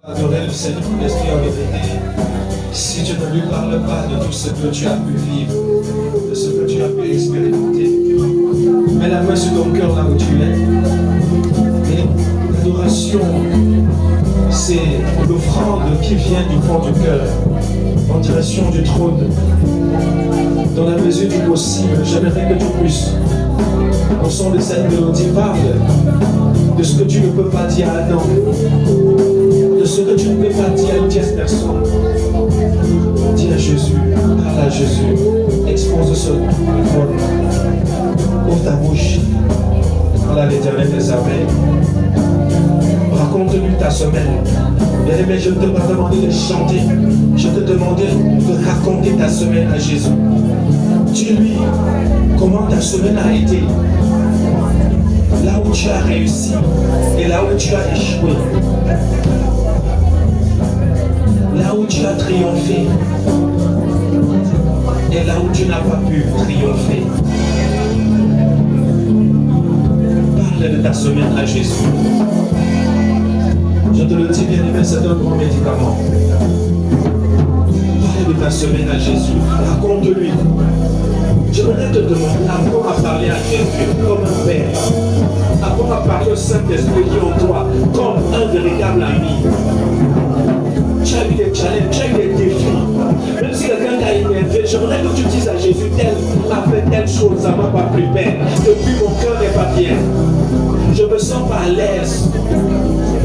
Adorer le Seigneur, l'esprit en vérité. Si tu ne lui parles pas de tout ce que tu as pu vivre, de ce que tu as pu expérimenter, mets la main sur ton cœur là où tu es. Et l'adoration, c'est l'offrande qui vient du fond du cœur, en direction du trône. Dans la mesure du possible, j'aimerais que tu puisses, au son de cette mélodie, parle de ce que tu ne peux pas dire à Adam, de ce que tu ne peux pas dire à une tierce personne. Dis à Jésus, parle à Jésus, expose ce trône. Ouvre ta bouche, parle à l'Éternel des armées. Raconte-lui ta semaine. Bien-aimé, je ne t'ai pas demandé de chanter, je te demandais de raconter ta semaine à Jésus. Dis-lui comment ta semaine a été, là où tu as réussi et là où tu as échoué, là où tu as triomphé et là où tu n'as pas pu triompher. Parle de ta semaine à Jésus. Je te le dis, bien aimé, c'est un grand médicament. Parle de ta semaine à Jésus. Raconte-lui. J'aimerais te demander, apprends à parler à Jésus comme un père. Apprends à parler au Saint-Esprit qui est en toi comme un véritable ami. Tu as eu des challenges, tu as eu des défis. Même si quelqu'un t'a énervé, j'aimerais que tu dises à Jésus, tel a fait telle chose, ça ne m'a pas pris peine. Depuis, mon cœur n'est pas bien. Je me sens pas à l'aise.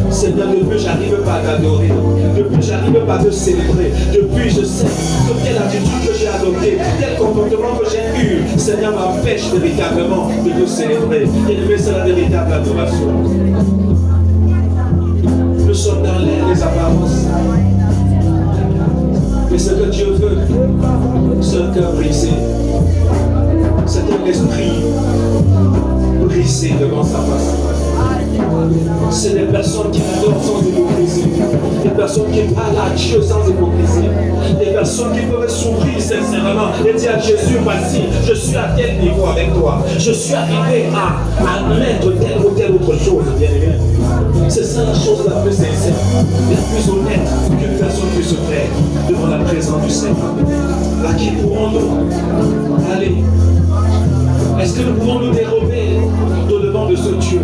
Seigneur, depuis, j'arrive pas à t'adorer. Depuis, j'arrive pas à te célébrer. Depuis, je sais que quelle attitude que j'ai adoptée, quel comportement que j'ai eu, Seigneur, m'empêche véritablement de te célébrer. Et c'est la véritable adoration. Nous sommes dans l'air des apparences. Mais ce que Dieu veut, c'est un cœur brisé. C'est un esprit brisé devant sa face. C'est des personnes qui adorent sans hypocrisie, des personnes qui parlent à Dieu sans hypocrisie, des personnes qui peuvent s'ouvrir sincèrement et dire à Jésus, voici, je suis à tel niveau avec toi, je suis arrivé à mettre telle ou telle autre chose, bien aimé. C'est ça la chose la plus sincère, la plus honnête qu'une personne puisse faire devant la présence du Seigneur. À qui pourrons-nous aller? Est-ce que nous pouvons nous dérober au-devant de ce Dieu?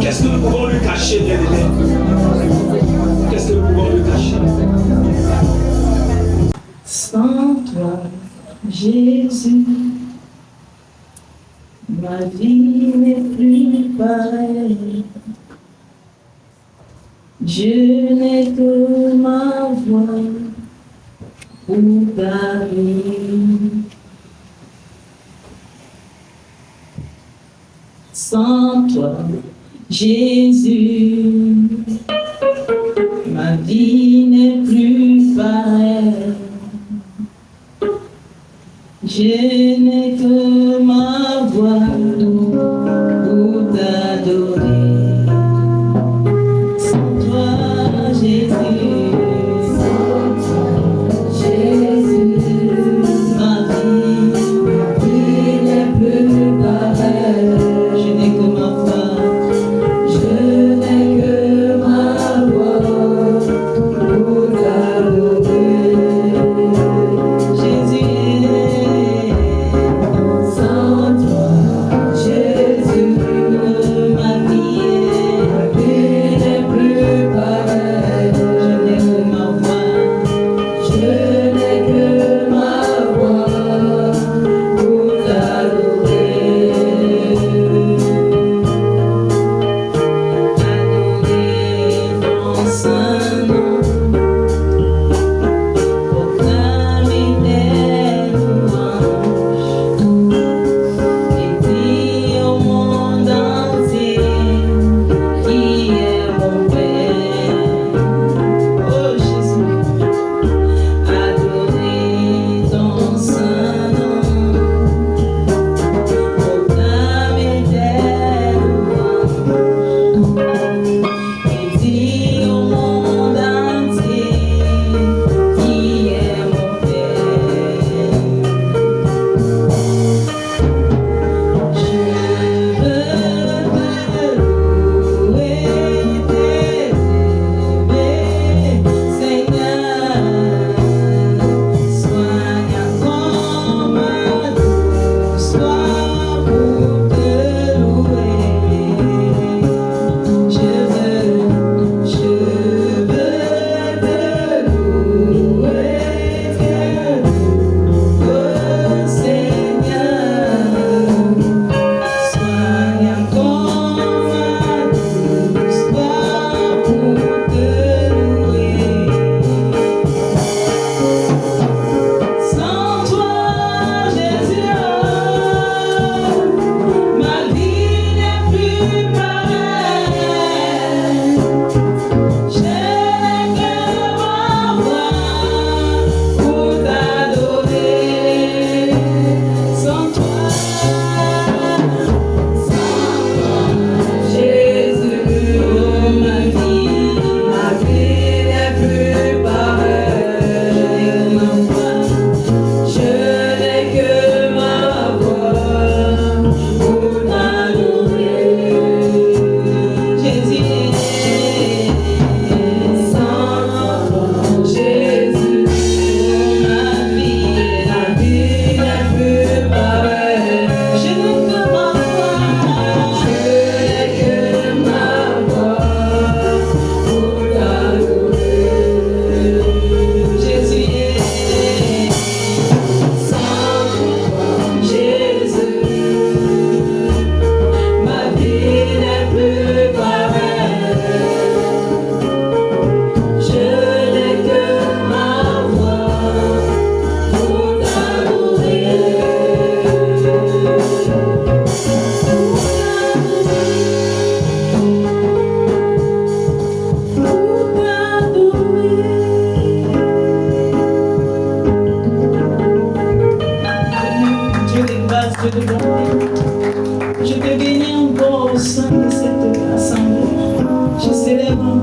Qu'est-ce que nous pouvons lui cacher, bien aimé? Qu'est-ce que nous pouvons lui cacher? Sans toi, Jésus, ma vie n'est plus pareille. Je n'ai que ma voix pour parler. Sans toi, Jésus, ma vie n'est plus pareille. Je n'ai que ma voix pour t'adorer. Sans toi, Jésus, ma vie n'est plus pareille. Je n'ai que ma voix pour t'adorer. Jésus.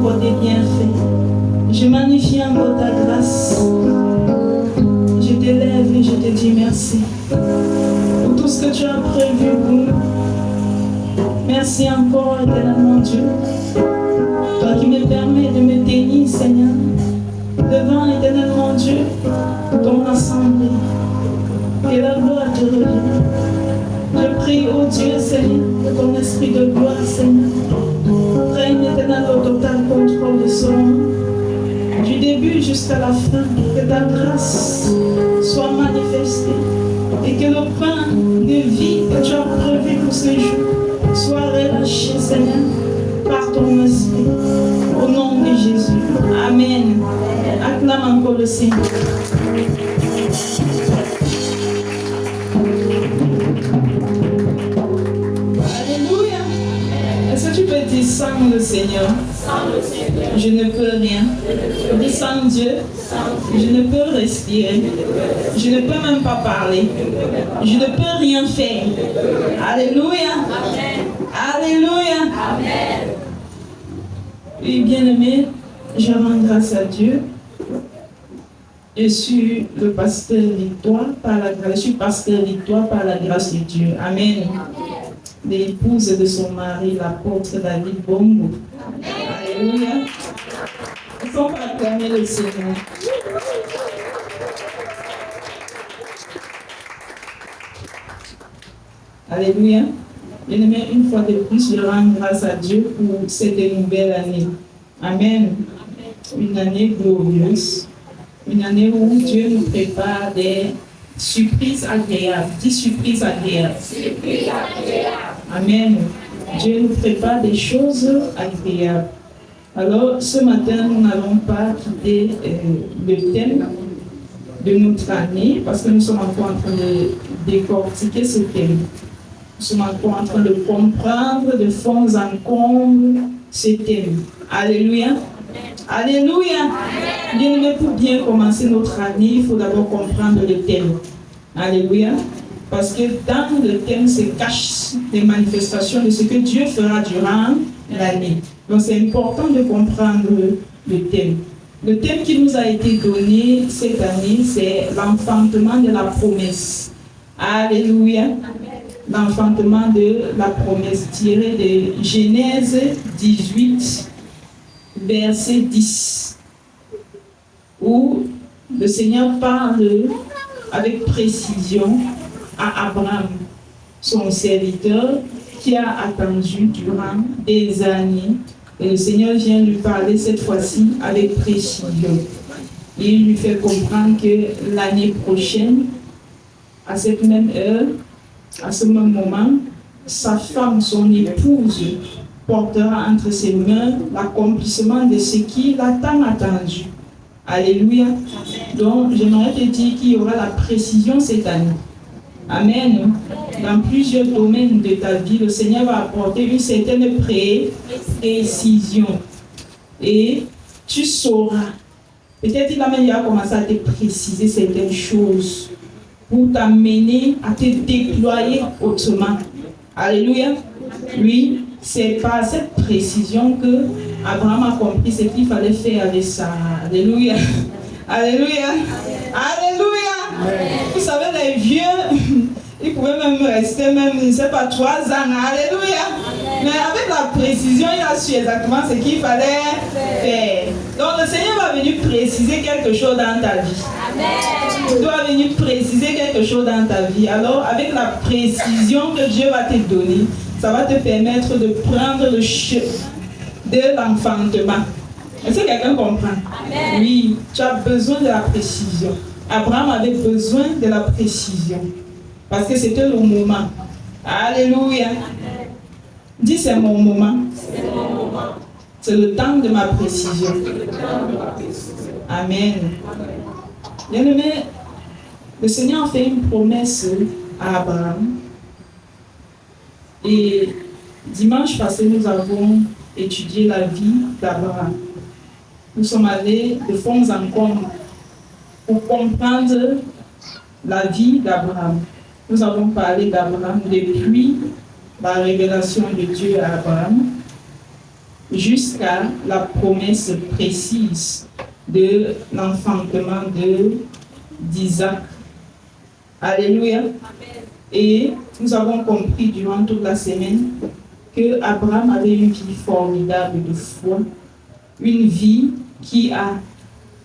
encore tes bienfaits. Je magnifie encore ta grâce. Je t'élève et je te dis merci pour tout ce que tu as prévu pour nous. Merci encore, éternellement Dieu. Toi qui me permets de me tenir, Seigneur, devant éternellement Dieu, ton assemblée. Que la gloire te revienne. Je prie, ô Dieu, Seigneur, que ton esprit de gloire, Seigneur, règne éternellement au total contrôle de ce monde. Du début jusqu'à la fin, que ta grâce soit manifestée et que le pain de vie que tu as prévu pour ce jour soit relâché, Seigneur, par ton esprit. Au nom de Jésus. Amen. Acclame encore le Seigneur. Alléluia. Est-ce que tu peux dire sans le Seigneur? Je ne peux rien. Dis sans Dieu, je ne peux respirer. Je ne peux même pas parler. Je ne peux rien faire. Alléluia. Alléluia. Amen. Oui, bien-aimé, je rends grâce à Dieu. Je suis le pasteur Victoire par la grâce. Je suis pasteur Victoire par la grâce de Dieu. Amen. L'épouse de son mari, l'apôtre David Bongo. Alléluia. Ils sont acclamer le Seigneur. Alléluia. Bien-aimé, une fois de plus, je rends grâce à Dieu pour cette nouvelle année. Amen. Une année glorieuse. Une année où Dieu nous prépare des surprises agréables. Dis surprises agréables. Surprises agréables. Amen. Dieu nous prépare des choses agréables. Alors, ce matin, nous n'allons pas quitter le thème de notre année parce que nous sommes encore en train de décortiquer ce thème. Nous sommes encore en train de comprendre de fond en comble ce thème. Alléluia. Alléluia. Bien-aimé, pour bien commencer notre année, il faut d'abord comprendre le thème. Alléluia. Parce que dans le thème se cachent des manifestations de ce que Dieu fera durant l'année. Donc c'est important de comprendre le thème. Le thème qui nous a été donné cette année, c'est l'enfantement de la promesse. Alléluia. L'enfantement de la promesse tiré de Genèse 18, verset 10, où le Seigneur parle avec précision à Abraham, son serviteur, qui a attendu durant des années. Et le Seigneur vient lui parler cette fois-ci avec précision. Et il lui fait comprendre que l'année prochaine, à cette même heure, à ce même moment, sa femme, son épouse, portera entre ses mains l'accomplissement de ce qu'il a tant attendu. Alléluia. Donc, j'aimerais te dire qu'il y aura la précision cette année. Amen. Dans plusieurs domaines de ta vie, le Seigneur va apporter une certaine précision. Et tu sauras. Peut-être qu'il va commencer à te préciser certaines choses pour t'amener à te déployer autrement. Alléluia. Oui, c'est par cette précision que Abraham a compris ce qu'il fallait faire avec Sarah. Alléluia. Alléluia. Alléluia. Vous savez, les vieux, ils pouvaient même rester, même, je ne sais pas, 3 ans. Alléluia. Mais avec la précision, il a su exactement ce qu'il fallait faire. Donc le Seigneur va venir préciser quelque chose dans ta vie. Amen. Il doit venir préciser quelque chose dans ta vie. Alors, avec la précision que Dieu va te donner, ça va te permettre de prendre le chemin de l'enfantement. Est-ce que quelqu'un comprend? Amen. Oui, tu as besoin de la précision. Abraham avait besoin de la précision. Parce que c'était le moment. Alléluia. Amen. Dis, c'est mon moment. C'est mon moment. C'est le temps de ma précision. Amen. Bien-aimé, le Seigneur a fait une promesse à Abraham. Et dimanche passé, nous avons étudié la vie d'Abraham. Nous sommes allés de fond en comble pour comprendre la vie d'Abraham. Nous avons parlé d'Abraham depuis la révélation de Dieu à Abraham. jusqu'à la promesse précise de l'enfantement d'Isaac. Alléluia. Et nous avons compris durant toute la semaine que Abraham avait une vie formidable de foi, une vie qui a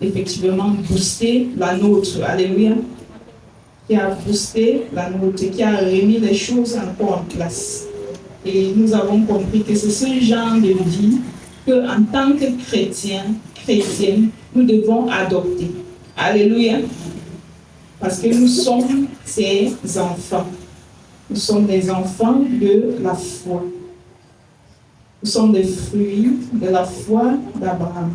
effectivement boosté la nôtre. Alléluia. Qui a boosté la nôtre, qui a remis les choses encore en place. Et nous avons compris que c'est ce genre de vie qu'en tant que chrétienne, nous devons adopter. Alléluia. Parce que nous sommes ses enfants. Nous sommes des enfants de la foi. Nous sommes des fruits de la foi d'Abraham.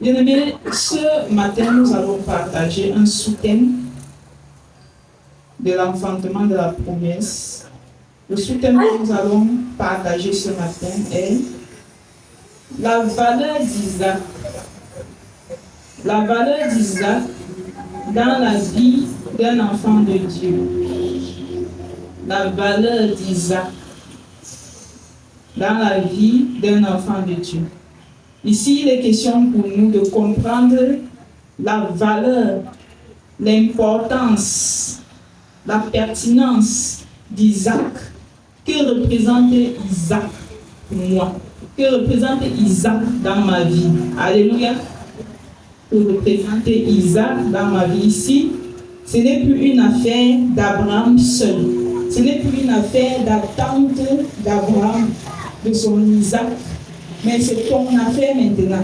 Bien-aimés, ce matin, nous allons partager un sous-thème de l'enfantement de la promesse. Le sous-thème que nous allons partager ce matin est la valeur d'Isaac. La valeur d'Isaac dans la vie d'un enfant de Dieu. La valeur d'Isaac dans la vie d'un enfant de Dieu. Ici, il est question pour nous de comprendre la valeur, l'importance, la pertinence d'Isaac. Que représente Isaac pour moi? Que représente Isaac dans ma vie? Alléluia. Que représente Isaac dans ma vie? Ici, ce n'est plus une affaire d'Abraham seul. Ce n'est plus une affaire d'attente d'Abraham, de son Isaac. Mais c'est ton affaire maintenant.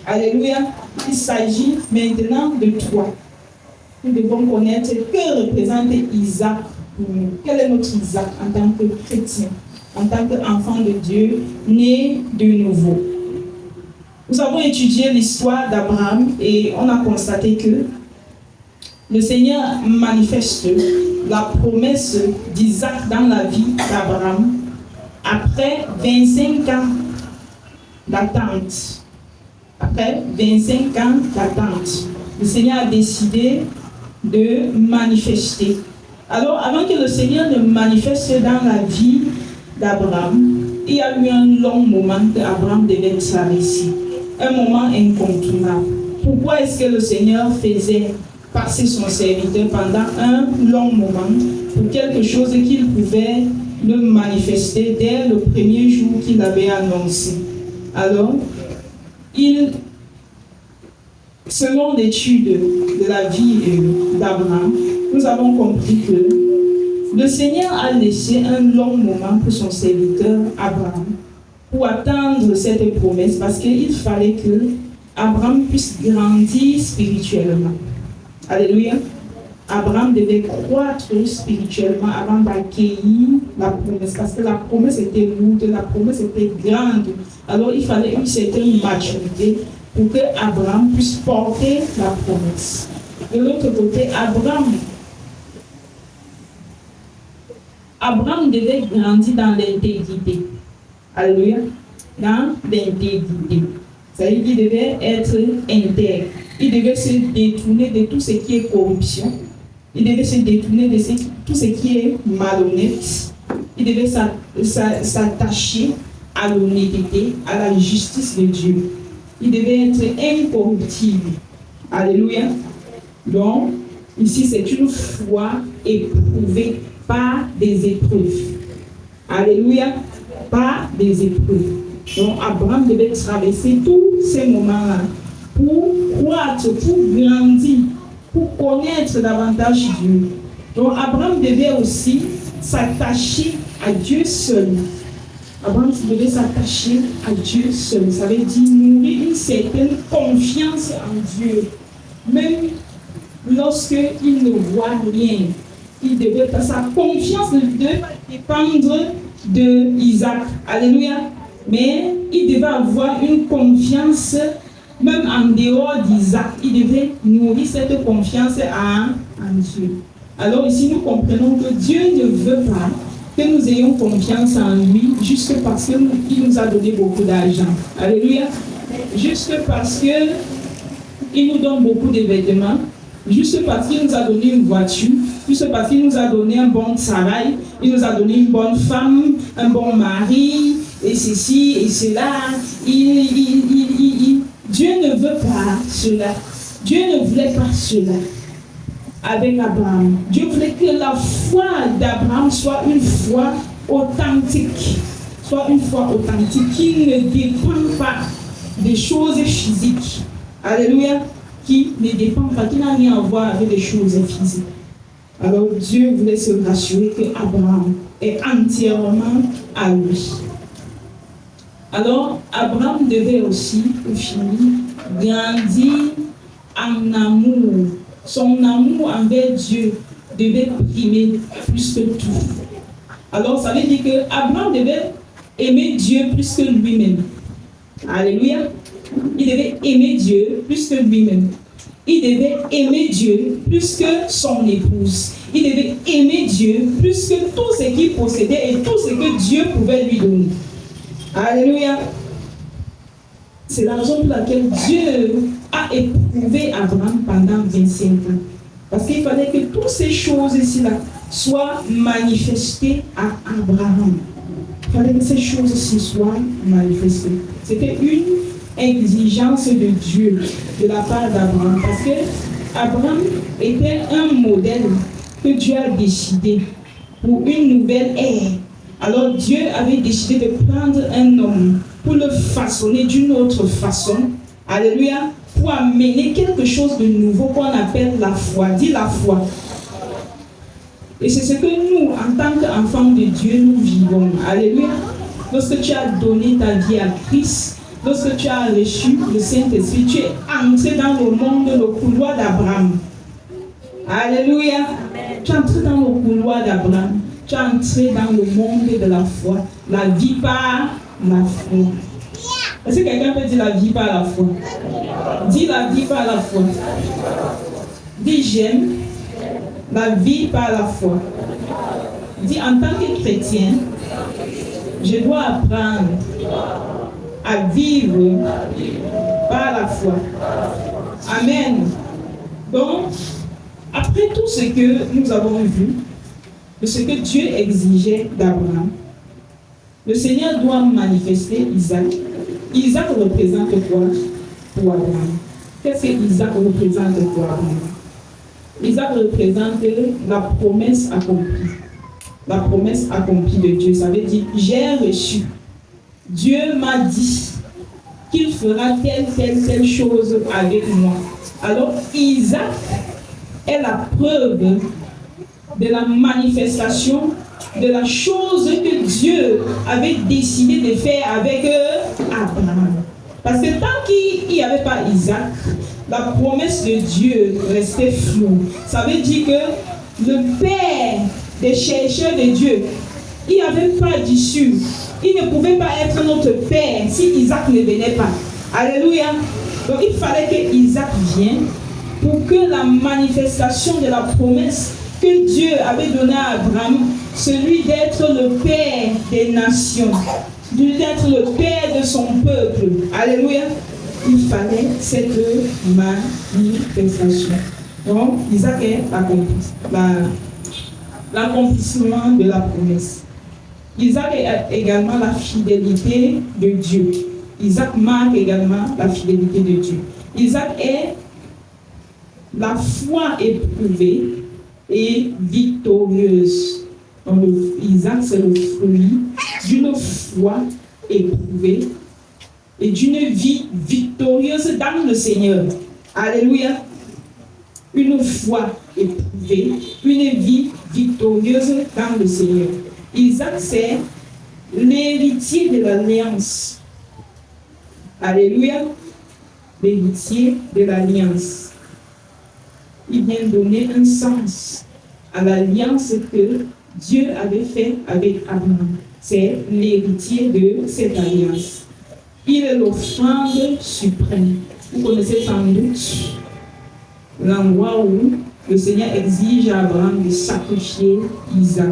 Alléluia. Il s'agit maintenant de toi. Nous devons connaître que représente Isaac pour nous. Quel est notre Isaac en tant que chrétien, en tant qu'enfant de Dieu, né de nouveau. Nous avons étudié l'histoire d'Abraham et on a constaté que le Seigneur manifeste la promesse d'Isaac dans la vie d'Abraham après 25 ans d'attente. Après 25 ans d'attente, le Seigneur a décidé de manifester. Alors, avant que le Seigneur ne manifeste dans la vie d'Abraham, il y a eu un long moment qu'Abraham devait traverser. Un moment incontournable. Pourquoi est-ce que le Seigneur faisait passer son serviteur pendant un long moment pour quelque chose qu'il pouvait le manifester dès le premier jour qu'il avait annoncé? Alors, selon l'étude de la vie d'Abraham, nous avons compris que le Seigneur a laissé un long moment pour son serviteur Abraham pour attendre cette promesse parce qu'il fallait que Abraham puisse grandir spirituellement. Alléluia. Abraham devait croître spirituellement avant d'accueillir la promesse parce que la promesse était lourde, la promesse était grande. Alors il fallait une certaine maturité pour que Abraham puisse porter la promesse. De l'autre côté, Abraham devait grandir dans l'intégrité. Alléluia. Dans l'intégrité. C'est-à-dire qu'il devait être intègre. Il devait se détourner de tout ce qui est corruption. Il devait se détourner de tout ce qui est malhonnête. Il devait s'attacher à l'honnêteté, à la justice de Dieu. Il devait être incorruptible. Alléluia. Donc, ici, c'est une foi éprouvée par des épreuves. Alléluia. Par des épreuves. Donc, Abraham devait traverser tous ces moments-là pour croître, pour grandir, pour connaître davantage Dieu. Donc, Abraham devait aussi s'attacher à Dieu seul. Abraham devait s'attacher à Dieu seul. Ça veut dire nourrir une certaine confiance en Dieu. Même lorsqu'il ne voit rien, il devait, sa confiance ne devait pas dépendre de Isaac. Alléluia. Mais il devait avoir une confiance, même en dehors d'Isaac. Il devait nourrir cette confiance en Dieu. Alors ici, nous comprenons que Dieu ne veut pas que nous ayons confiance en lui juste parce qu'il nous a donné beaucoup d'argent. Alléluia. Juste parce qu'il nous donne beaucoup de vêtements. Juste parce qu'il nous a donné une voiture. Juste parce qu'il nous a donné un bon travail. Il nous a donné une bonne femme, un bon mari, et ceci et cela. Dieu ne veut pas cela. Dieu ne voulait pas cela avec Abraham. Dieu voulait que la foi d'Abraham soit une foi authentique. Soit une foi authentique qui ne dépend pas des choses physiques. Alléluia. Qui ne dépend pas, qui n'a rien à voir avec les choses physiques. Alors Dieu voulait se rassurer que Abraham est entièrement à lui. Alors Abraham devait aussi, pour finir, grandir en amour. Son amour envers Dieu devait primer plus que tout. Alors ça veut dire que Abraham devait aimer Dieu plus que lui-même. Alléluia. Il devait aimer Dieu plus que lui-même. Il devait aimer Dieu plus que son épouse. Il devait aimer Dieu plus que tout ce qu'il possédait et tout ce que Dieu pouvait lui donner. Alléluia. C'est la raison pour laquelle Dieu a éprouvé Abraham pendant 25 ans. Parce qu'il fallait que toutes ces choses ici-là soient manifestées à Abraham. Il fallait que ces choses-ci soient manifestées. C'était une exigence de Dieu de la part d'Abraham. Parce que Abraham était un modèle que Dieu a décidé pour une nouvelle ère. Alors Dieu avait décidé de prendre un homme pour le façonner d'une autre façon. Alléluia. Pour amener quelque chose de nouveau qu'on appelle la foi. Dis la foi. Et c'est ce que nous, en tant qu'enfants de Dieu, nous vivons. Alléluia. Lorsque tu as donné ta vie à Christ, lorsque tu as reçu le Saint-Esprit, tu es entré dans le monde, le couloir d'Abraham. Alléluia. Amen. Tu es entré dans le couloir d'Abraham. Tu es entré dans le monde de la foi. La vie par la foi. Est-ce que quelqu'un peut dire la vie par la foi? Dis la vie par la foi. Dis j'aime la vie par la foi. Dis en tant que chrétien, je dois apprendre à vivre par la foi. Amen. Donc, après tout ce que nous avons vu, de ce que Dieu exigeait d'Abraham, le Seigneur doit manifester Isaac. Isaac représente quoi pour Abraham? Qu'est-ce que Isaac représente pour Abraham? Isaac représente la promesse accomplie. La promesse accomplie de Dieu. Ça veut dire, j'ai reçu. Dieu m'a dit qu'il fera telle chose avec moi. Alors, Isaac est la preuve de la manifestation de la chose que Dieu avait décidé de faire avec Abraham. Parce que tant qu'il n'y avait pas Isaac, la promesse de Dieu restait floue. Ça veut dire que le père des chercheurs de Dieu, il n'y avait pas d'issue. Il ne pouvait pas être notre père si Isaac ne venait pas. Alléluia. Donc il fallait que Isaac vienne pour que la manifestation de la promesse que Dieu avait donnée à Abraham, celui d'être le père des nations, d'être le père de son peuple. Alléluia. Il fallait cette manifestation. Donc, Isaac est l'accomplissement de la promesse. Isaac est également la fidélité de Dieu. Isaac marque également la fidélité de Dieu. Isaac est la foi éprouvée et victorieuse. Donc, Isaac, c'est le fruit d'une foi éprouvée et d'une vie victorieuse dans le Seigneur. Alléluia. Une foi éprouvée, une vie victorieuse dans le Seigneur. Isaac, c'est l'héritier de l'alliance. Alléluia. L'héritier de l'alliance. Il vient donner un sens à l'alliance que Dieu avait faite avec Abraham. C'est l'héritier de cette alliance. Il est l'offrande suprême. Vous connaissez sans doute l'endroit où le Seigneur exige à Abraham de sacrifier Isaac.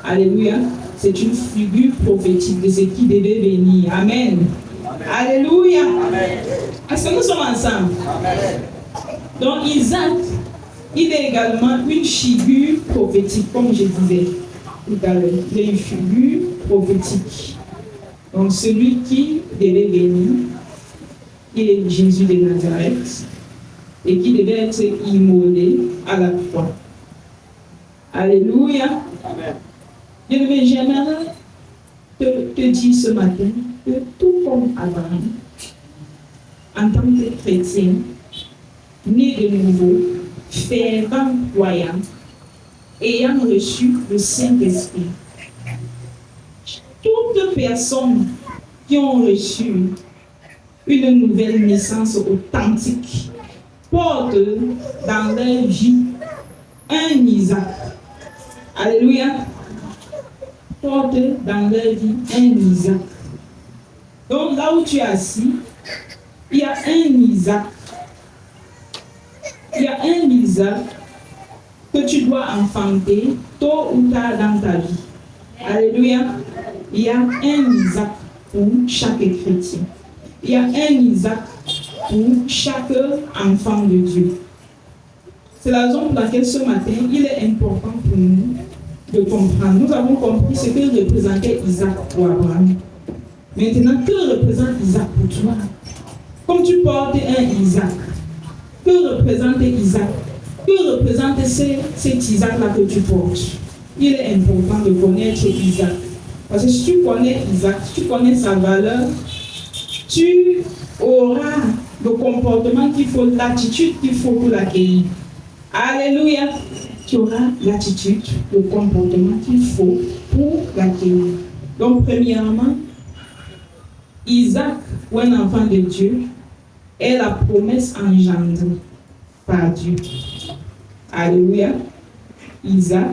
Alléluia. C'est une figure prophétique de ce qui devait venir. Amen. Alléluia. Est-ce que nous sommes ensemble? Amen. Donc Isaac, il est également une figure prophétique, comme je disais tout à l'heure. Il est une figure prophétique. Donc celui qui devait venir, qui est Jésus de Nazareth, et qui devait être immolé à la croix. Alléluia. Bien-aimé, j'aimerais te dire ce matin que tout comme Abraham, en tant que chrétien, né de nouveau, fervent croyant, ayant reçu le Saint-Esprit, toutes personnes qui ont reçu une nouvelle naissance authentique portent dans leur vie un Isaac. Alléluia. Portent dans leur vie un Isaac. Donc là où tu es assis, il y a un Isaac. Il y a un Isaac que tu dois enfanter tôt ou tard dans ta vie. Alléluia. Il y a un Isaac pour chaque chrétien. Il y a un Isaac pour chaque enfant de Dieu. C'est la raison pour laquelle ce matin, il est important pour nous de comprendre. Nous avons compris ce que représentait Isaac pour Abraham. Maintenant, que représente Isaac pour toi? Comme tu portes un Isaac, que représente Isaac? Que représente cet Isaac-là que tu portes? Il est important de connaître Isaac. Parce que si tu connais Isaac, si tu connais sa valeur, tu auras le comportement qu'il faut, l'attitude qu'il faut pour l'accueillir. Alléluia. Tu auras l'attitude, le comportement qu'il faut pour l'accueillir. Donc, premièrement, Isaac, ou un enfant de Dieu, est la promesse engendrée par Dieu. Alléluia. Isaac,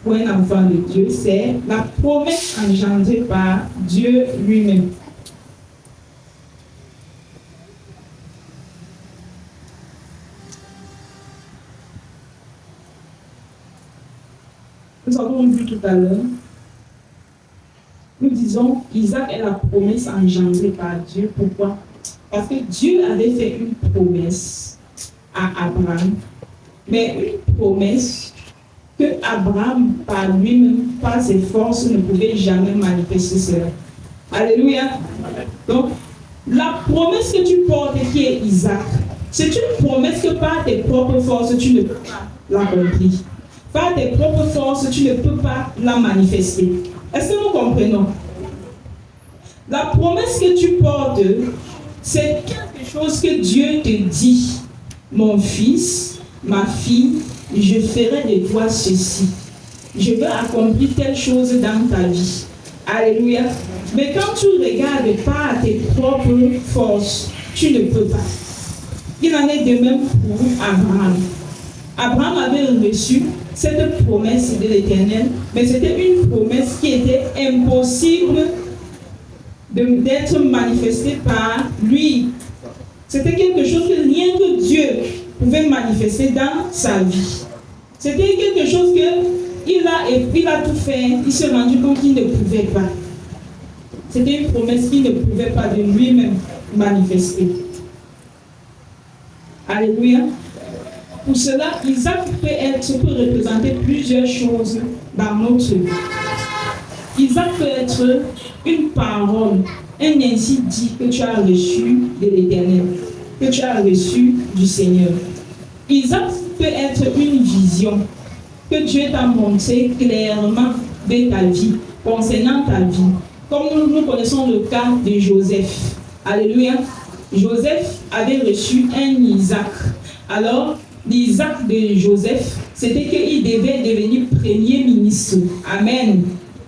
ou un enfant de Dieu, c'est la promesse engendrée par Dieu lui-même. Nous avons vu tout à l'heure, nous disons qu'Isaac est la promesse engendrée par Dieu. Pourquoi? Parce que Dieu avait fait une promesse à Abraham, mais une promesse que Abraham, par lui-même, par ses forces, ne pouvait jamais manifester cela. Alléluia. Donc, la promesse que tu portes, qui est Isaac, c'est une promesse que par tes propres forces, tu ne peux pas l'accomplir. Par tes propres forces, tu ne peux pas la manifester. Est-ce que nous comprenons? La promesse que tu portes, c'est quelque chose que Dieu te dit. Mon fils, ma fille, je ferai de toi ceci. Je veux accomplir telle chose dans ta vie. Alléluia. Mais quand tu regardes par tes propres forces, tu ne peux pas. Il en est de même pour Abraham. Abraham avait reçu cette promesse de l'Éternel, mais c'était une promesse qui était impossible d'être manifestée par lui. C'était quelque chose que rien que Dieu pouvait manifester dans sa vie. C'était quelque chose que il a tout fait, il s'est rendu compte qu'il ne pouvait pas. C'était une promesse qu'il ne pouvait pas de lui-même manifester. Alléluia. Pour cela, Isaac peut représenter plusieurs choses dans notre vie. Isaac peut être une parole, un ainsi dit que tu as reçu de l'Éternel, que tu as reçu du Seigneur. Isaac peut être une vision que Dieu t'a montré clairement de ta vie, concernant ta vie. Comme nous connaissons le cas de Joseph. Alléluia. Joseph avait reçu un Isaac. Alors, l'Isaac de Joseph, c'était qu'il devait devenir premier ministre. Amen.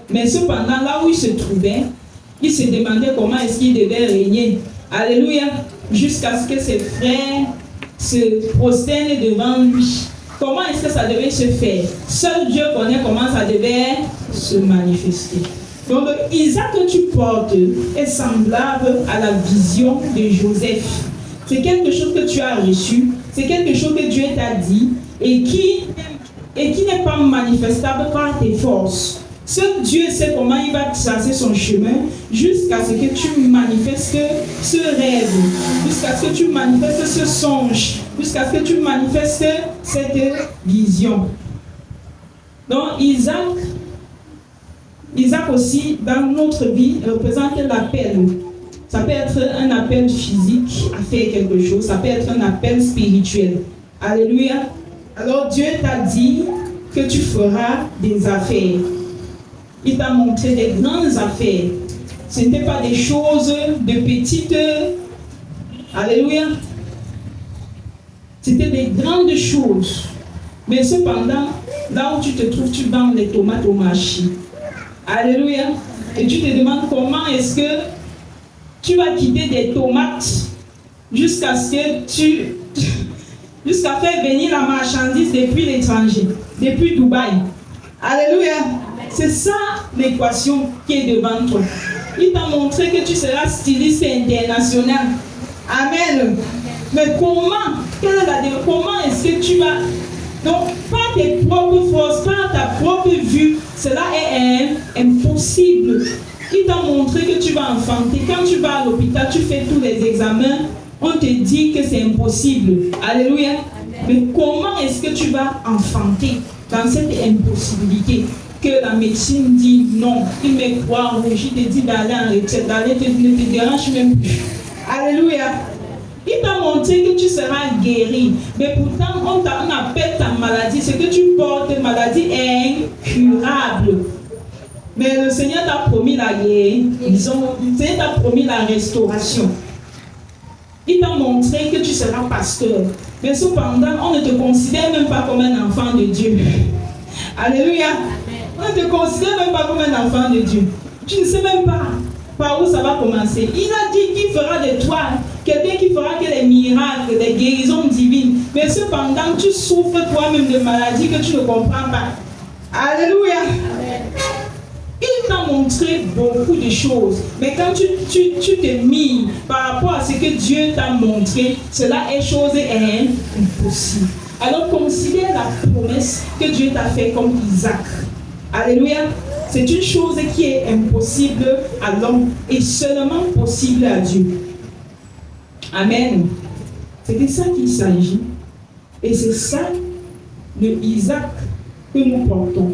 Mais cependant, là où il se trouvait, il se demandait comment est-ce qu'il devait régner. Alléluia. Jusqu'à ce que ses frères se prosternent devant lui. Comment est-ce que ça devait se faire? Seul Dieu connaît comment ça devait se manifester. Donc, Isaac que tu portes est semblable à la vision de Joseph. C'est quelque chose que tu as reçu, c'est quelque chose que Dieu t'a dit et qui n'est pas manifestable par tes forces. Seul Dieu sait comment il va tracer son chemin jusqu'à ce que tu manifestes ce rêve, jusqu'à ce que tu manifestes ce songe, jusqu'à ce que tu manifestes cette vision. Donc Isaac Isaac aussi, dans notre vie, représente l'appel. Ça peut être un appel physique à faire quelque chose, ça peut être un appel spirituel. Alléluia. Alors Dieu t'a dit que tu feras des affaires. Il t'a montré des grandes affaires. Ce n'étaient pas des choses de petites. Alléluia. C'était des grandes choses. Mais cependant, là où tu te trouves, tu vends les tomates au marché. Alléluia. Et tu te demandes comment est-ce que tu vas quitter des tomates jusqu'à ce que jusqu'à faire venir la marchandise depuis l'étranger, depuis Dubaï. Alléluia. C'est ça l'équation qui est devant toi. Il t'a montré que tu seras styliste international. Amen. Mais comment est-ce que tu vas... Donc, par tes propres forces, par ta propre vue, cela est impossible. Il t'a montré que tu vas enfanter. Quand tu vas à l'hôpital, tu fais tous les examens, on te dit que c'est impossible. Alléluia. Mais comment est-ce que tu vas enfanter dans cette impossibilité que la médecine dit non? Il me croit en rouge, il te dit d'aller en retraite, d'aller ne te dérange même plus. Alléluia. Il t'a montré que tu seras guéri. Mais pourtant, on appelle ta maladie, ce que tu portes, une maladie incurable. Mais le Seigneur t'a promis la guérison. Le Seigneur t'a promis la restauration. Il t'a montré que tu seras pasteur. Mais cependant, on ne te considère même pas comme un enfant de Dieu. Alléluia. On ne te considère même pas comme un enfant de Dieu. Tu ne sais même pas par où ça va commencer. Il a dit qu'il fera de toi quelqu'un qui fera que les miracles, les guérisons divines. Mais cependant, tu souffres toi-même de maladies que tu ne comprends pas. Alléluia. Amen. Il t'a montré beaucoup de choses. Mais quand tu te mis par rapport à ce que Dieu t'a montré, cela est chose impossible. Alors considère la promesse que Dieu t'a fait comme Isaac. Alléluia. C'est une chose qui est impossible à l'homme et seulement possible à Dieu. Amen. C'est de ça qu'il s'agit. Et c'est ça le Isaac que nous portons.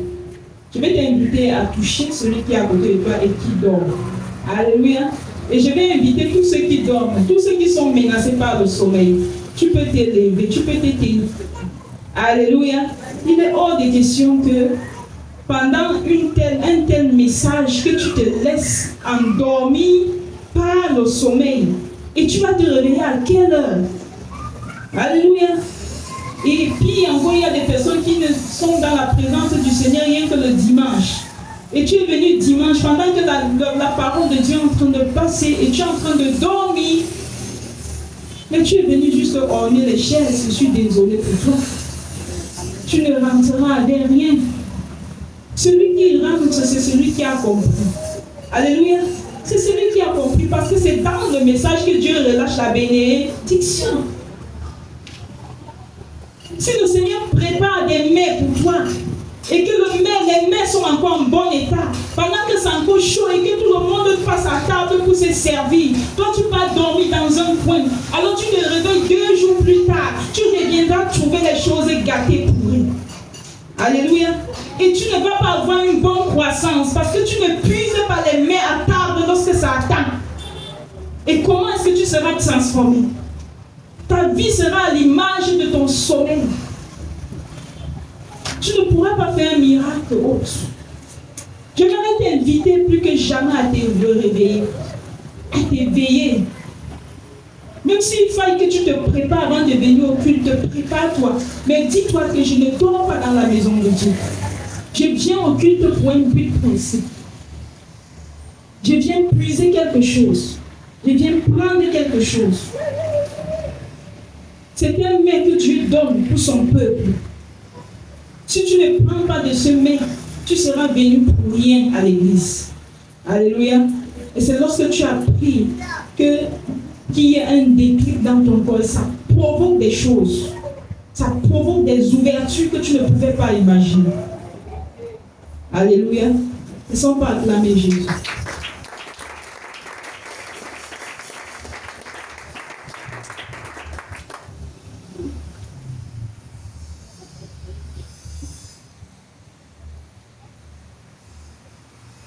Je vais t'inviter à toucher celui qui est à côté de toi et qui dort. Alléluia. Et je vais inviter tous ceux qui dorment, tous ceux qui sont menacés par le sommeil. Tu peux t'élever, tu peux t'éteindre. Alléluia. Il est hors de question que pendant un tel message que tu te laisses endormir par le sommeil. Et tu vas te réveiller à quelle heure? Alléluia. Et puis encore, il y a des personnes qui ne sont dans la présence du Seigneur rien que le dimanche. Et tu es venu dimanche pendant que la parole de Dieu est en train de passer et tu es en train de dormir. Mais tu es venu juste orner les chaises. Je suis désolé pour toi. Tu ne rentreras avec rien. Celui qui rentre, c'est celui qui a compris. Alléluia. C'est celui qui a compris parce que c'est dans le message que Dieu relâche la bénédiction. Si le Seigneur prépare des mets pour toi et que les mets sont encore en bon état, pendant que c'est encore chaud et que tout le monde passe à table pour se servir, toi tu vas dormir dans un coin, alors tu te réveilles 2 jours plus tard, tu reviendras trouver les choses gâtées pourries. Alléluia. Et tu ne vas pas avoir une bonne croissance parce que tu ne puises pas les mets à table lorsque ça attend. Et comment est-ce que tu seras transformé? Ta vie sera à l'image de ton sommeil. Tu ne pourras pas faire un miracle autre. Je vais t'inviter plus que jamais à te réveiller, à t'éveiller. Même s'il faille que tu te prépares avant de venir au culte, prépare-toi. Mais dis-toi que je ne dors pas dans la maison de Dieu. Je viens au culte pour un but précis. Je viens puiser quelque chose. Je viens prendre quelque chose. C'est un mets que Dieu donne pour son peuple. Si tu ne prends pas de ce mets, tu seras venu pour rien à l'église. Alléluia. Et c'est lorsque tu as pris qu'il y a un déclic dans ton corps, ça provoque des choses. Ça provoque des ouvertures que tu ne pouvais pas imaginer. Alléluia. Ils sont pas acclamés Jésus.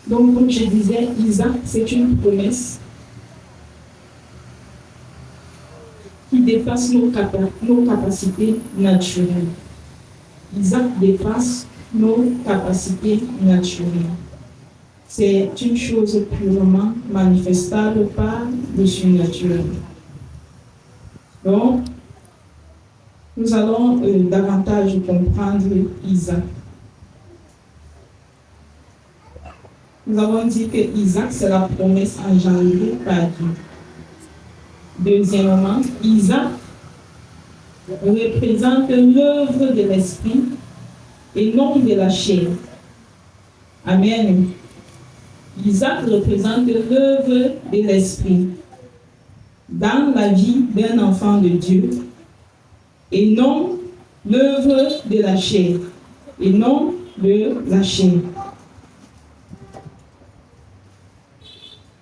Donc, comme je disais, Isaac, c'est une promesse qui dépasse nos capacités naturelles. Isaac dépasse nos capacités naturelles. C'est une chose purement manifestable par le surnaturel. Donc, nous allons davantage comprendre Isaac. Nous avons dit que Isaac, c'est la promesse engendrée par Dieu. Deuxièmement, Isaac représente l'œuvre de l'esprit et non de la chair. Amen. Isaac représente l'œuvre de l'esprit dans la vie d'un enfant de Dieu et non l'œuvre de la chair. Et non de la chair.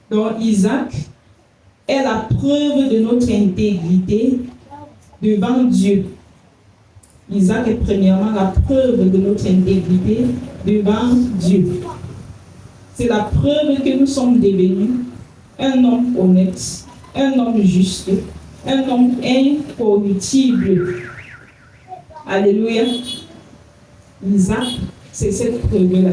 Donc Isaac est la preuve de notre intégrité devant Dieu. Isaac est premièrement la preuve de notre intégrité devant Dieu. C'est la preuve que nous sommes devenus un homme honnête, un homme juste, un homme incorruptible. Alléluia. Isaac, c'est cette preuve-là.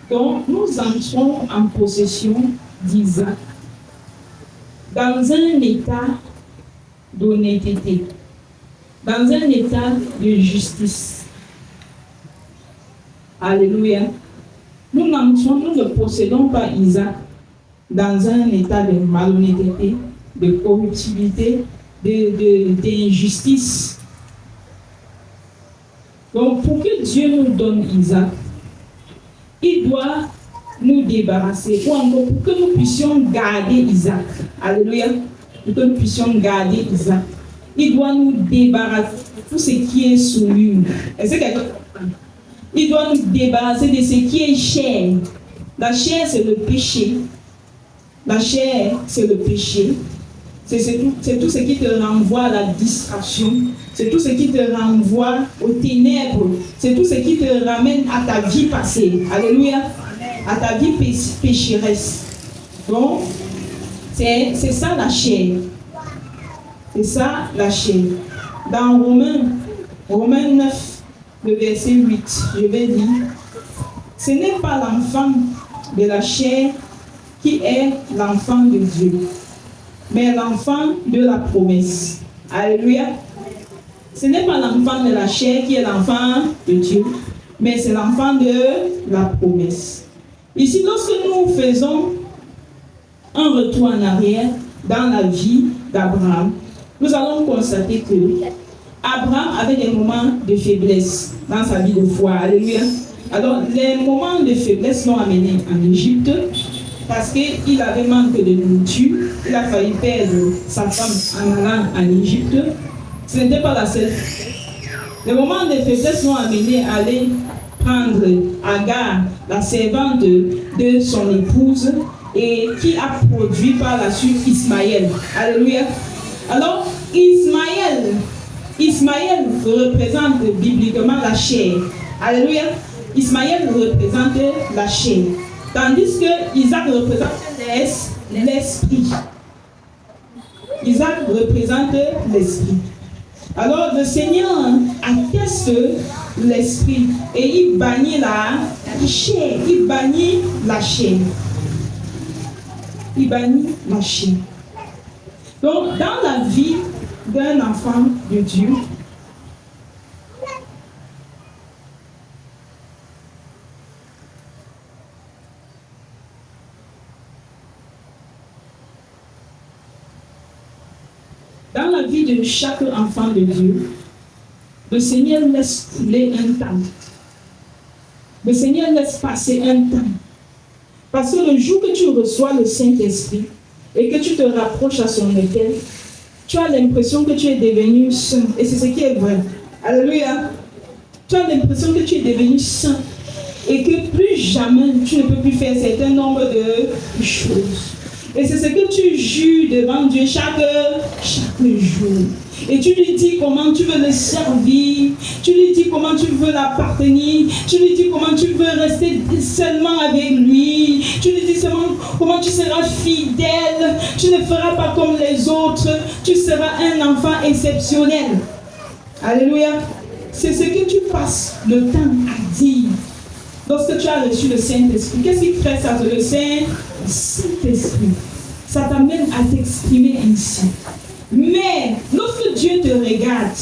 Donc, nous entrons en possession d'Isaac dans un état d'honnêteté, dans un état de justice. Alléluia. Nous ne possédons pas Isaac dans un état de malhonnêteté, de corruptibilité, d'injustice. Donc, pour que Dieu nous donne Isaac, il doit nous débarrasser, ou encore pour que nous puissions garder Isaac. Alléluia. Pour que nous puissions garder Isaac. Il doit nous débarrasser de tout ce qui est souillure. Est-ce que il doit nous débarrasser de ce qui est chair. La chair, c'est le péché. La chair, c'est le péché. C'est tout ce qui te renvoie à la distraction. C'est tout ce qui te renvoie aux ténèbres. C'est tout ce qui te ramène à ta vie passée. Alléluia. À ta vie pécheresse. Donc, c'est ça la chair. C'est ça la chair. Dans Romains 9, le verset 8, je vais dire, ce n'est pas l'enfant de la chair qui est l'enfant de Dieu, mais l'enfant de la promesse. Alléluia. Ce n'est pas l'enfant de la chair qui est l'enfant de Dieu, mais c'est l'enfant de la promesse. Ici, lorsque nous faisons un retour en arrière dans la vie d'Abraham, nous allons constater que Abraham avait des moments de faiblesse dans sa vie de foi. Alléluia. Alors, les moments de faiblesse l'ont amené en Égypte parce qu'il avait manque de nourriture. Il a failli perdre sa femme en allant en Égypte. Ce n'était pas la seule. Les moments de faiblesse l'ont amené à aller prendre Agar, la servante de son épouse, et qui a produit par la suite Ismaël. Alléluia. Alors, Ismaël représente bibliquement la chair. Alléluia. Ismaël représente la chair. Tandis que Isaac représente l'esprit. Isaac représente l'esprit. Alors, le Seigneur atteste l'esprit et il bannit la chair. Il bannit la chair. Il bannit la chair. Donc, dans la vie d'un enfant de Dieu, dans la vie de chaque enfant de Dieu, le Seigneur laisse couler un temps. Le Seigneur laisse passer un temps. Parce que le jour que tu reçois le Saint-Esprit et que tu te rapproches à son autel, tu as l'impression que tu es devenu saint. Et c'est ce qui est vrai. Alléluia. Tu as l'impression que tu es devenu saint. Et que plus jamais tu ne peux plus faire certain nombre de choses. Et c'est ce que tu jures devant Dieu chaque jour. Et tu lui dis comment tu veux le servir. Tu lui dis comment tu veux l'appartenir. Tu lui dis comment tu veux rester seulement avec lui. Tu lui dis seulement comment tu seras fidèle. Tu ne feras pas comme les autres. Tu seras un enfant exceptionnel. Alléluia. C'est ce que tu passes le temps à dire. Lorsque tu as reçu le Saint-Esprit, qu'est-ce qui fait ça? Le Saint-Esprit. Ça t'amène à t'exprimer ainsi. Mais lorsque Dieu te regarde,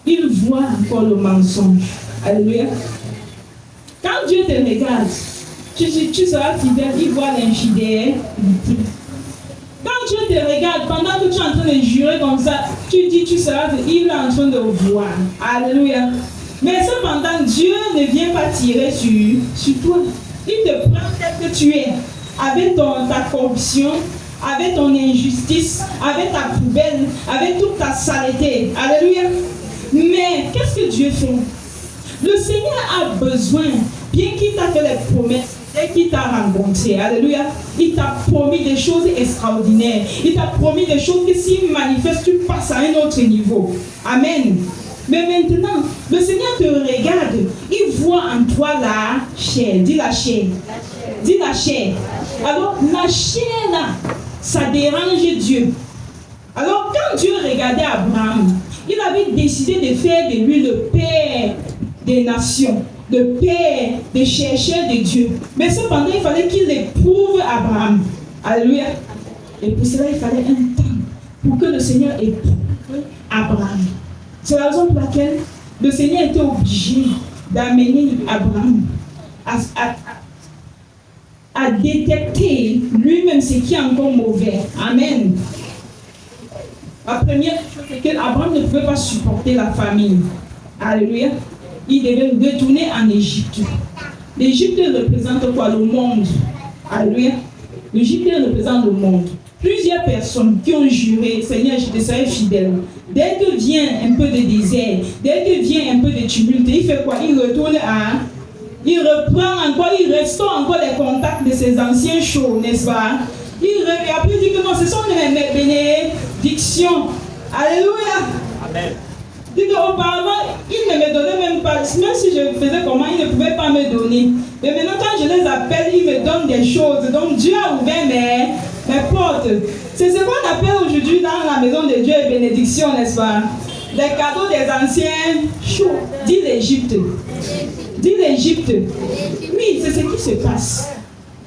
il voit encore le mensonge. Alléluia. Quand Dieu te regarde, tu seras fidèle, il voit l'infidélité. Quand Dieu te regarde, pendant que tu es en train de jurer comme ça, tu dis, tu seras, il est en train de voir. Alléluia. Mais cependant, Dieu ne vient pas tirer sur toi. Il te prend tel que tu es, avec ta corruption, avec ton injustice, avec ta poubelle, avec toute ta saleté. Alléluia. Mais qu'est-ce que Dieu fait? Le Seigneur a besoin, bien qu'il t'a fait les promesses, dès qu'il t'a rencontré, alléluia, il t'a promis des choses extraordinaires. Il t'a promis des choses que s'il manifeste, tu passes à un autre niveau. Amen. Mais maintenant, le Seigneur te regarde, il voit en toi la chair. Dis la chair. Dis la chair. Alors, la chair là, ça dérange Dieu. Alors, quand Dieu regardait Abraham, il avait décidé de faire de lui le père des nations, le père des chercheurs de Dieu. Mais cependant, il fallait qu'il éprouve Abraham. Alléluia. Et pour cela, il fallait un temps pour que le Seigneur éprouve Abraham. C'est la raison pour laquelle le Seigneur était obligé d'amener Abraham à détecter lui-même ce qui est encore mauvais. Amen. La première chose, c'est qu'Abraham ne pouvait pas supporter la famille. Alléluia. Il devait retourner en Égypte. L'Égypte représente quoi? Le monde. Alléluia. L'Égypte représente le monde. Plusieurs personnes qui ont juré, Seigneur, je te serai fidèle. Dès que vient un peu de désert, dès que vient un peu de tumulte, il fait quoi? Il retourne il reprend encore, il restaure encore les contacts de ses anciens shows, n'est-ce pas? Et après il dit que non, ce sont mes bénédictions. Alléluia. Amen. Il dit qu'auparavant, il ne me donnait même pas, même si je faisais comment, il ne pouvait pas me donner. Mais maintenant, quand je les appelle, ils me donnent des choses. Donc Dieu a ouvert mes portes. C'est ce qu'on appelle aujourd'hui dans la maison de Dieu et bénédiction, n'est-ce pas? Les cadeaux des anciens shows. Dis l'Égypte. Dis l'Égypte. Oui, c'est ce qui se passe.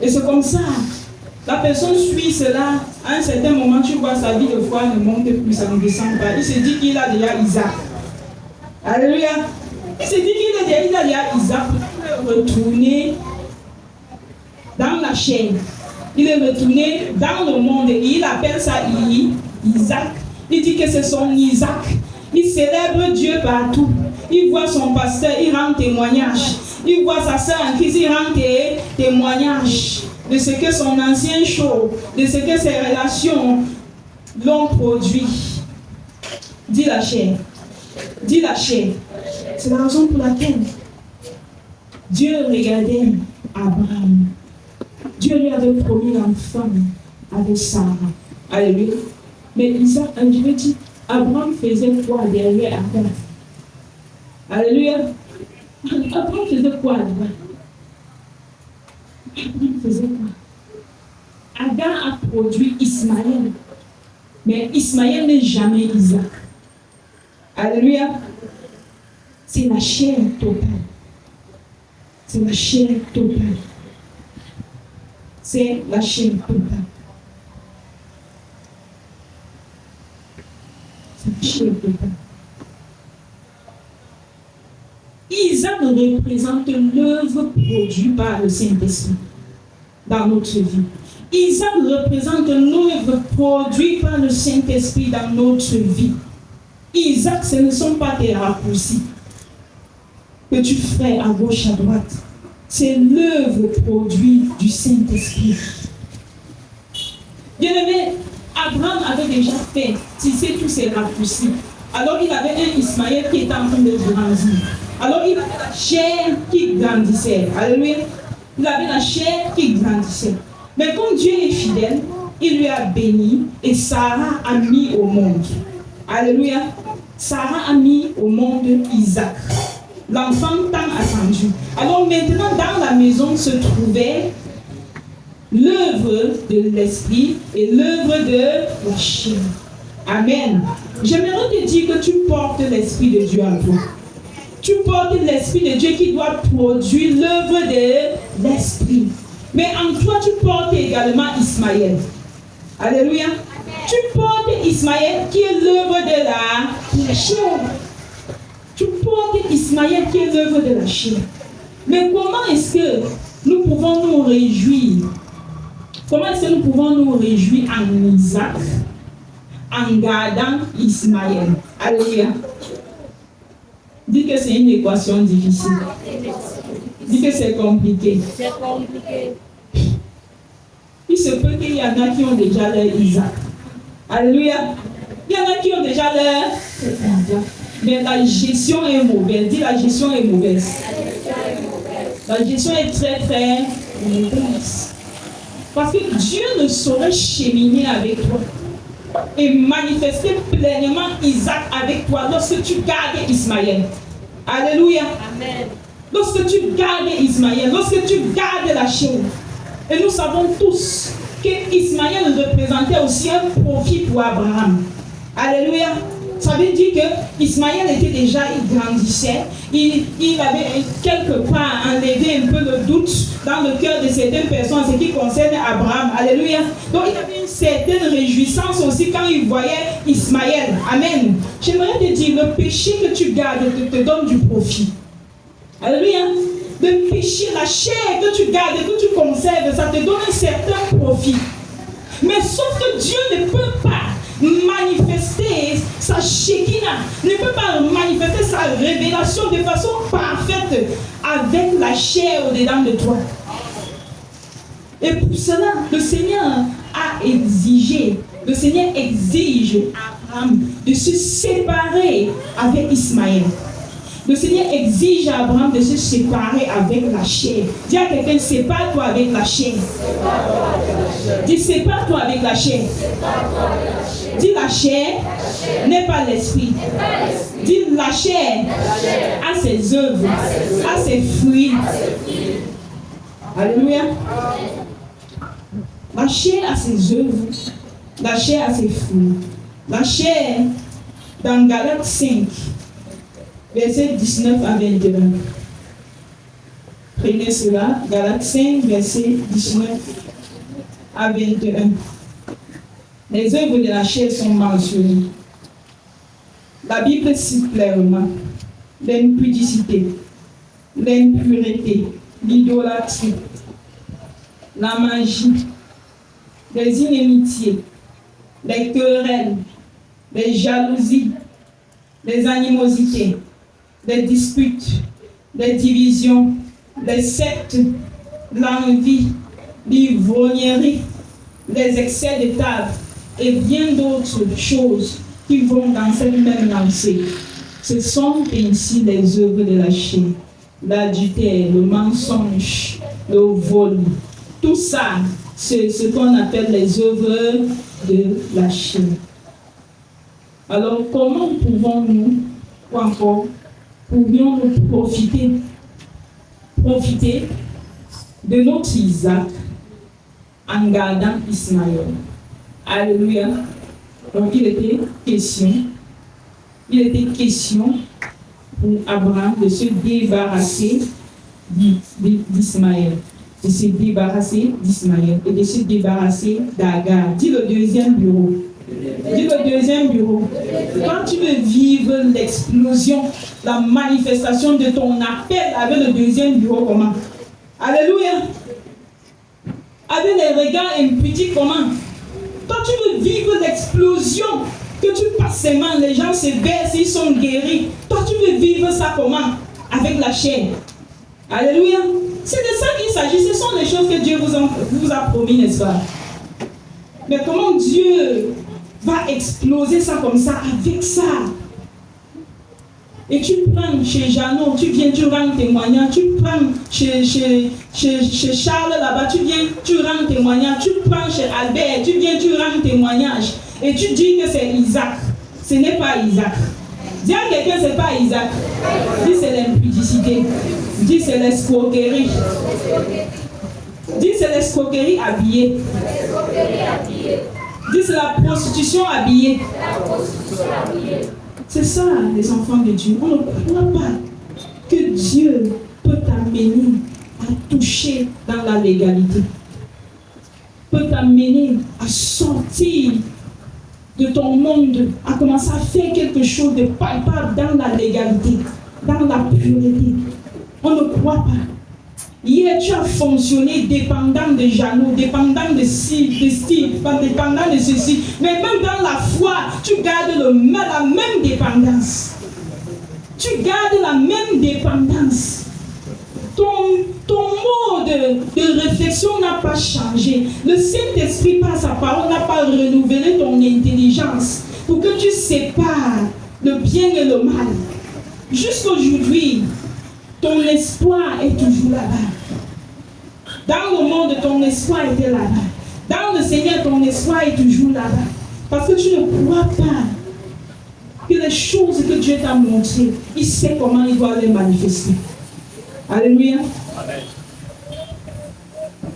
Et c'est comme ça. La personne suit cela. À un certain moment, tu vois sa vie de foi ne monte plus, ça ne descend pas. Il se dit qu'il a déjà Isaac. Alléluia. Il se dit qu'il a déjà Isaac pour retourner dans la chair. Il est retourné dans le monde et il appelle ça Isaac. Il dit que c'est son Isaac. Il célèbre Dieu partout. Il voit son pasteur, il rend témoignage. Il voit sa sœur en Christ, il rend témoignage de ce que son ancien show, de ce que ses relations l'ont produit. Dis la chair. Dis la chair. C'est la raison pour laquelle Dieu regardait Abraham. Dieu lui avait promis l'enfant avec Sarah. Alléluia. Mais Isaac, je veux dire, Abraham faisait quoi derrière Abraham? Alléluia. Abraham faisait quoi là-bas? Abraham faisait quoi? Agar a produit Ismaël. Mais Ismaël n'est jamais Isaac. Alléluia. C'est la chair totale. C'est la chair totale. C'est la chair totale. C'est la chair totale. Isaac représente l'œuvre produite par le Saint-Esprit dans notre vie. Isaac représente l'œuvre produite par le Saint-Esprit dans notre vie. Isaac, ce ne sont pas des raccourcis que tu fais à gauche, à droite. C'est l'œuvre produite du Saint-Esprit. Bien-aimé, Abraham avait déjà fait tisser tous ces raccourcis. Alors il avait un Ismaël qui était en train de grandir. Alors il avait la chair qui grandissait. Alléluia. Il avait la chair qui grandissait. Mais comme Dieu est fidèle, il lui a béni et Sarah a mis au monde. Alléluia. Sarah a mis au monde Isaac, l'enfant tant attendu. Alors maintenant, dans la maison se trouvait l'œuvre de l'esprit et l'œuvre de la chair. Amen. J'aimerais te dire que tu portes l'esprit de Dieu en toi. Tu portes l'esprit de Dieu qui doit produire l'œuvre de l'esprit. Mais en toi, tu portes également Ismaël. Alléluia. Tu portes Ismaël qui est l'œuvre de la chair. Tu portes Ismaël qui est l'œuvre de la chair. Mais comment est-ce que nous pouvons nous réjouir? Comment est-ce que nous pouvons nous réjouir en Isaac, en gardant Ismaël? Alléluia. Dis que c'est une équation difficile. Dis que c'est compliqué. C'est compliqué. Il se peut qu'il y en a qui ont déjà leur Isaac. Alléluia. Il y en a qui ont déjà leur Isaac. Mais la gestion est mauvaise. Dis la gestion est mauvaise. La gestion est très très mauvaise. Parce que Dieu ne saurait cheminer avec toi et manifester pleinement Isaac avec toi lorsque tu gardes Ismaël. Alléluia. Amen. Lorsque tu gardes Ismaël, lorsque tu gardes la chair. Et nous savons tous que Ismaël représentait aussi un profit pour Abraham. Alléluia. Ça veut dire que Ismaël était déjà, il grandissait, il avait quelque part enlevé un peu le doute dans le cœur de certaines personnes en ce qui concerne Abraham. Alléluia. Donc il avait une certaine réjouissance aussi quand il voyait Ismaël. Amen. J'aimerais te dire, le péché que tu gardes te donne du profit. Alléluia. Le péché, la chair que tu gardes, que tu conserves, ça te donne un certain profit. Mais sauf que Dieu ne peut pas manifester sa Shekinah, ne peut pas manifester sa révélation de façon parfaite avec la chair au-dedans de toi. Et pour cela, le Seigneur a exigé, le Seigneur exige à Abraham de se séparer avec Ismaël. Le Seigneur exige à Abraham de se séparer avec la chair. Dis à quelqu'un, sépare-toi avec la chair. Dis, sépare-toi avec la chair. Dis, la chair n'est pas l'esprit. Dis, la chair a ses œuvres, a ses fruits. Alléluia. La chair a ses œuvres, la chair a ses fruits. La chair, dans Galates 5, verset 19 à 21. Prenez cela, Galates 5, verset 19 à 21. Les œuvres de la chair sont mentionnées. La Bible cite clairement l'impudicité, l'impureté, l'idolâtrie, la magie, les inimitiés, les querelles, les jalousies, les animosités, les disputes, les divisions, les sectes, l'envie, l'ivrognerie, les excès de table et bien d'autres choses qui vont dans cette même lancée. Ce sont ainsi les œuvres de la chair, l'adultère, le mensonge, le vol. Tout ça, c'est ce qu'on appelle les œuvres de la chair. Alors, comment pouvons-nous, ou encore, pourrions-nous profiter de notre Isaac en gardant Ismaël? Alléluia. Donc, il était question pour Abraham de se débarrasser d'Ismaël. De se débarrasser d'Ismaël et de se débarrasser d'Agar. Dis le deuxième bureau. Dis le deuxième bureau. Quand tu veux vivre l'explosion, la manifestation de ton appel avec le deuxième bureau, comment? Alléluia. Avec les regards impudiques, comment? Quand tu veux vivre l'explosion, que tu passes seulement, les gens se baissent, ils sont guéris. Toi, tu veux vivre ça comment? Avec la chair. Alléluia. C'est de ça qu'il s'agit. Ce sont les choses que Dieu vous a promis, n'est-ce pas? Mais comment Dieu va exploser ça comme ça, avec ça? Et tu prends chez Jeannot, tu viens, tu rends témoignage. Tu prends chez Charles là-bas, tu viens, tu rends témoignage. Tu prends chez Albert, tu viens, tu rends témoignage. Et tu dis que c'est Isaac. Ce n'est pas Isaac. Dis à quelqu'un, ce n'est pas Isaac. Dis c'est l'impudicité. Dis c'est l'escroquerie. Dis c'est l'escroquerie habillée. Dis c'est la prostitution habillée. C'est ça, les enfants de Dieu. On ne croit pas que Dieu peut t'amener à toucher dans la légalité. Peut t'amener à sortir de ton monde, à commencer à faire quelque chose de palpable dans la légalité, dans la pureté. On ne croit pas. Hier, tu as fonctionné dépendant de Jeannot, dépendant de Steve, dépendant de ceci. Mais même dans la foi, tu gardes la même dépendance. Tu gardes la même dépendance. Ton mode de réflexion n'a pas changé. Le Saint-Esprit, par sa parole, n'a pas renouvelé ton intelligence pour que tu sépares le bien et le mal. Jusqu'aujourd'hui, ton espoir est toujours là-bas. Dans le monde, ton espoir était là-bas. Dans le Seigneur, ton espoir est toujours là-bas. Parce que tu ne crois pas que les choses que Dieu t'a montrées, il sait comment il doit les manifester. Alléluia. Amen.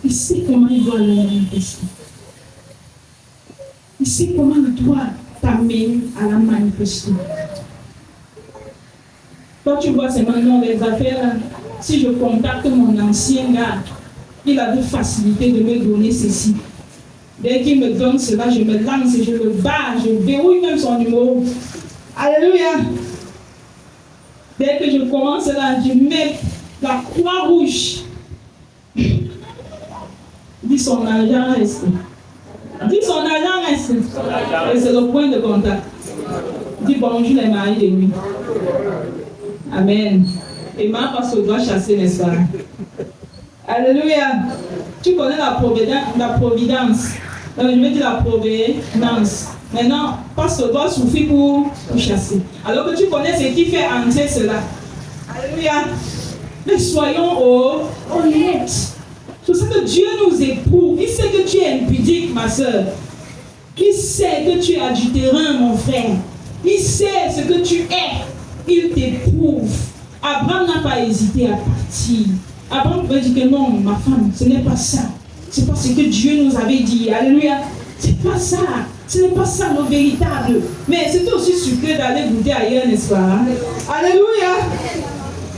Il sait comment il doit les manifester. Il sait comment il doit t'amener à la manifester. Quand tu vois, c'est maintenant les affaires, là, si je contacte mon ancien gars, il avait facilité de me donner ceci. Dès qu'il me donne cela, je me lance et je le bats, je verrouille même son numéro. Alléluia. Dès que je commence là, je mets la croix rouge. Dis son argent reste. Dis son argent reste. Et c'est le point de contact. Dis bonjour les maris de nuit. Amen. Et ma parce qu'on doit chasser, n'est-ce pas? Alléluia. Tu connais la providence. Donc, je vais dire la provenance. Maintenant, parce qu'on doit souffrir pour chasser. Alors que tu connais ce qui fait entrer cela. Alléluia. Mais soyons honnêtes. C'est ça que Dieu nous éprouve. Il sait que tu es impudique, ma soeur. Il sait que tu es adultérin, mon frère. Il sait ce que tu es. Il t'éprouve. Abraham n'a pas hésité à partir. Abraham peut dire que non, ma femme, ce n'est pas ça. C'est pas ce que Dieu nous avait dit. Alléluia. C'est pas ça. Ce n'est pas ça le véritable. Mais c'était aussi sucré d'aller goûter ailleurs, n'est-ce pas? Alléluia.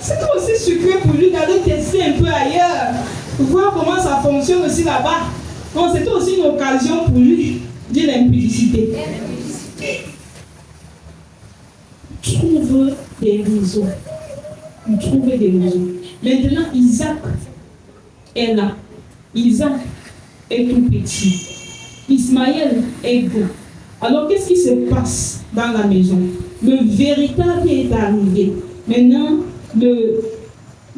C'était aussi sucré pour lui d'aller tester un peu ailleurs. Pour voir comment ça fonctionne aussi là-bas. Donc c'était aussi une occasion pour lui de l'impudicité. Trouve des raisons. Trouve des raisons. Maintenant, Isaac est là. Isaac est tout petit. Ismaël est grand. Alors, qu'est-ce qui se passe dans la maison? Le véritable est arrivé. Maintenant,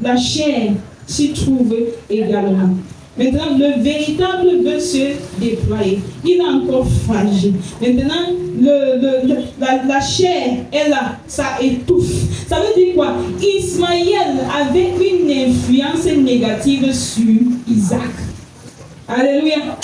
la chair s'y trouve également. Maintenant, le véritable veut se déployer. Il est encore fragile. Maintenant, la chair est là. Ça étouffe. Ça veut dire quoi? Ismaël avait une influence négative sur Isaac. Alléluia.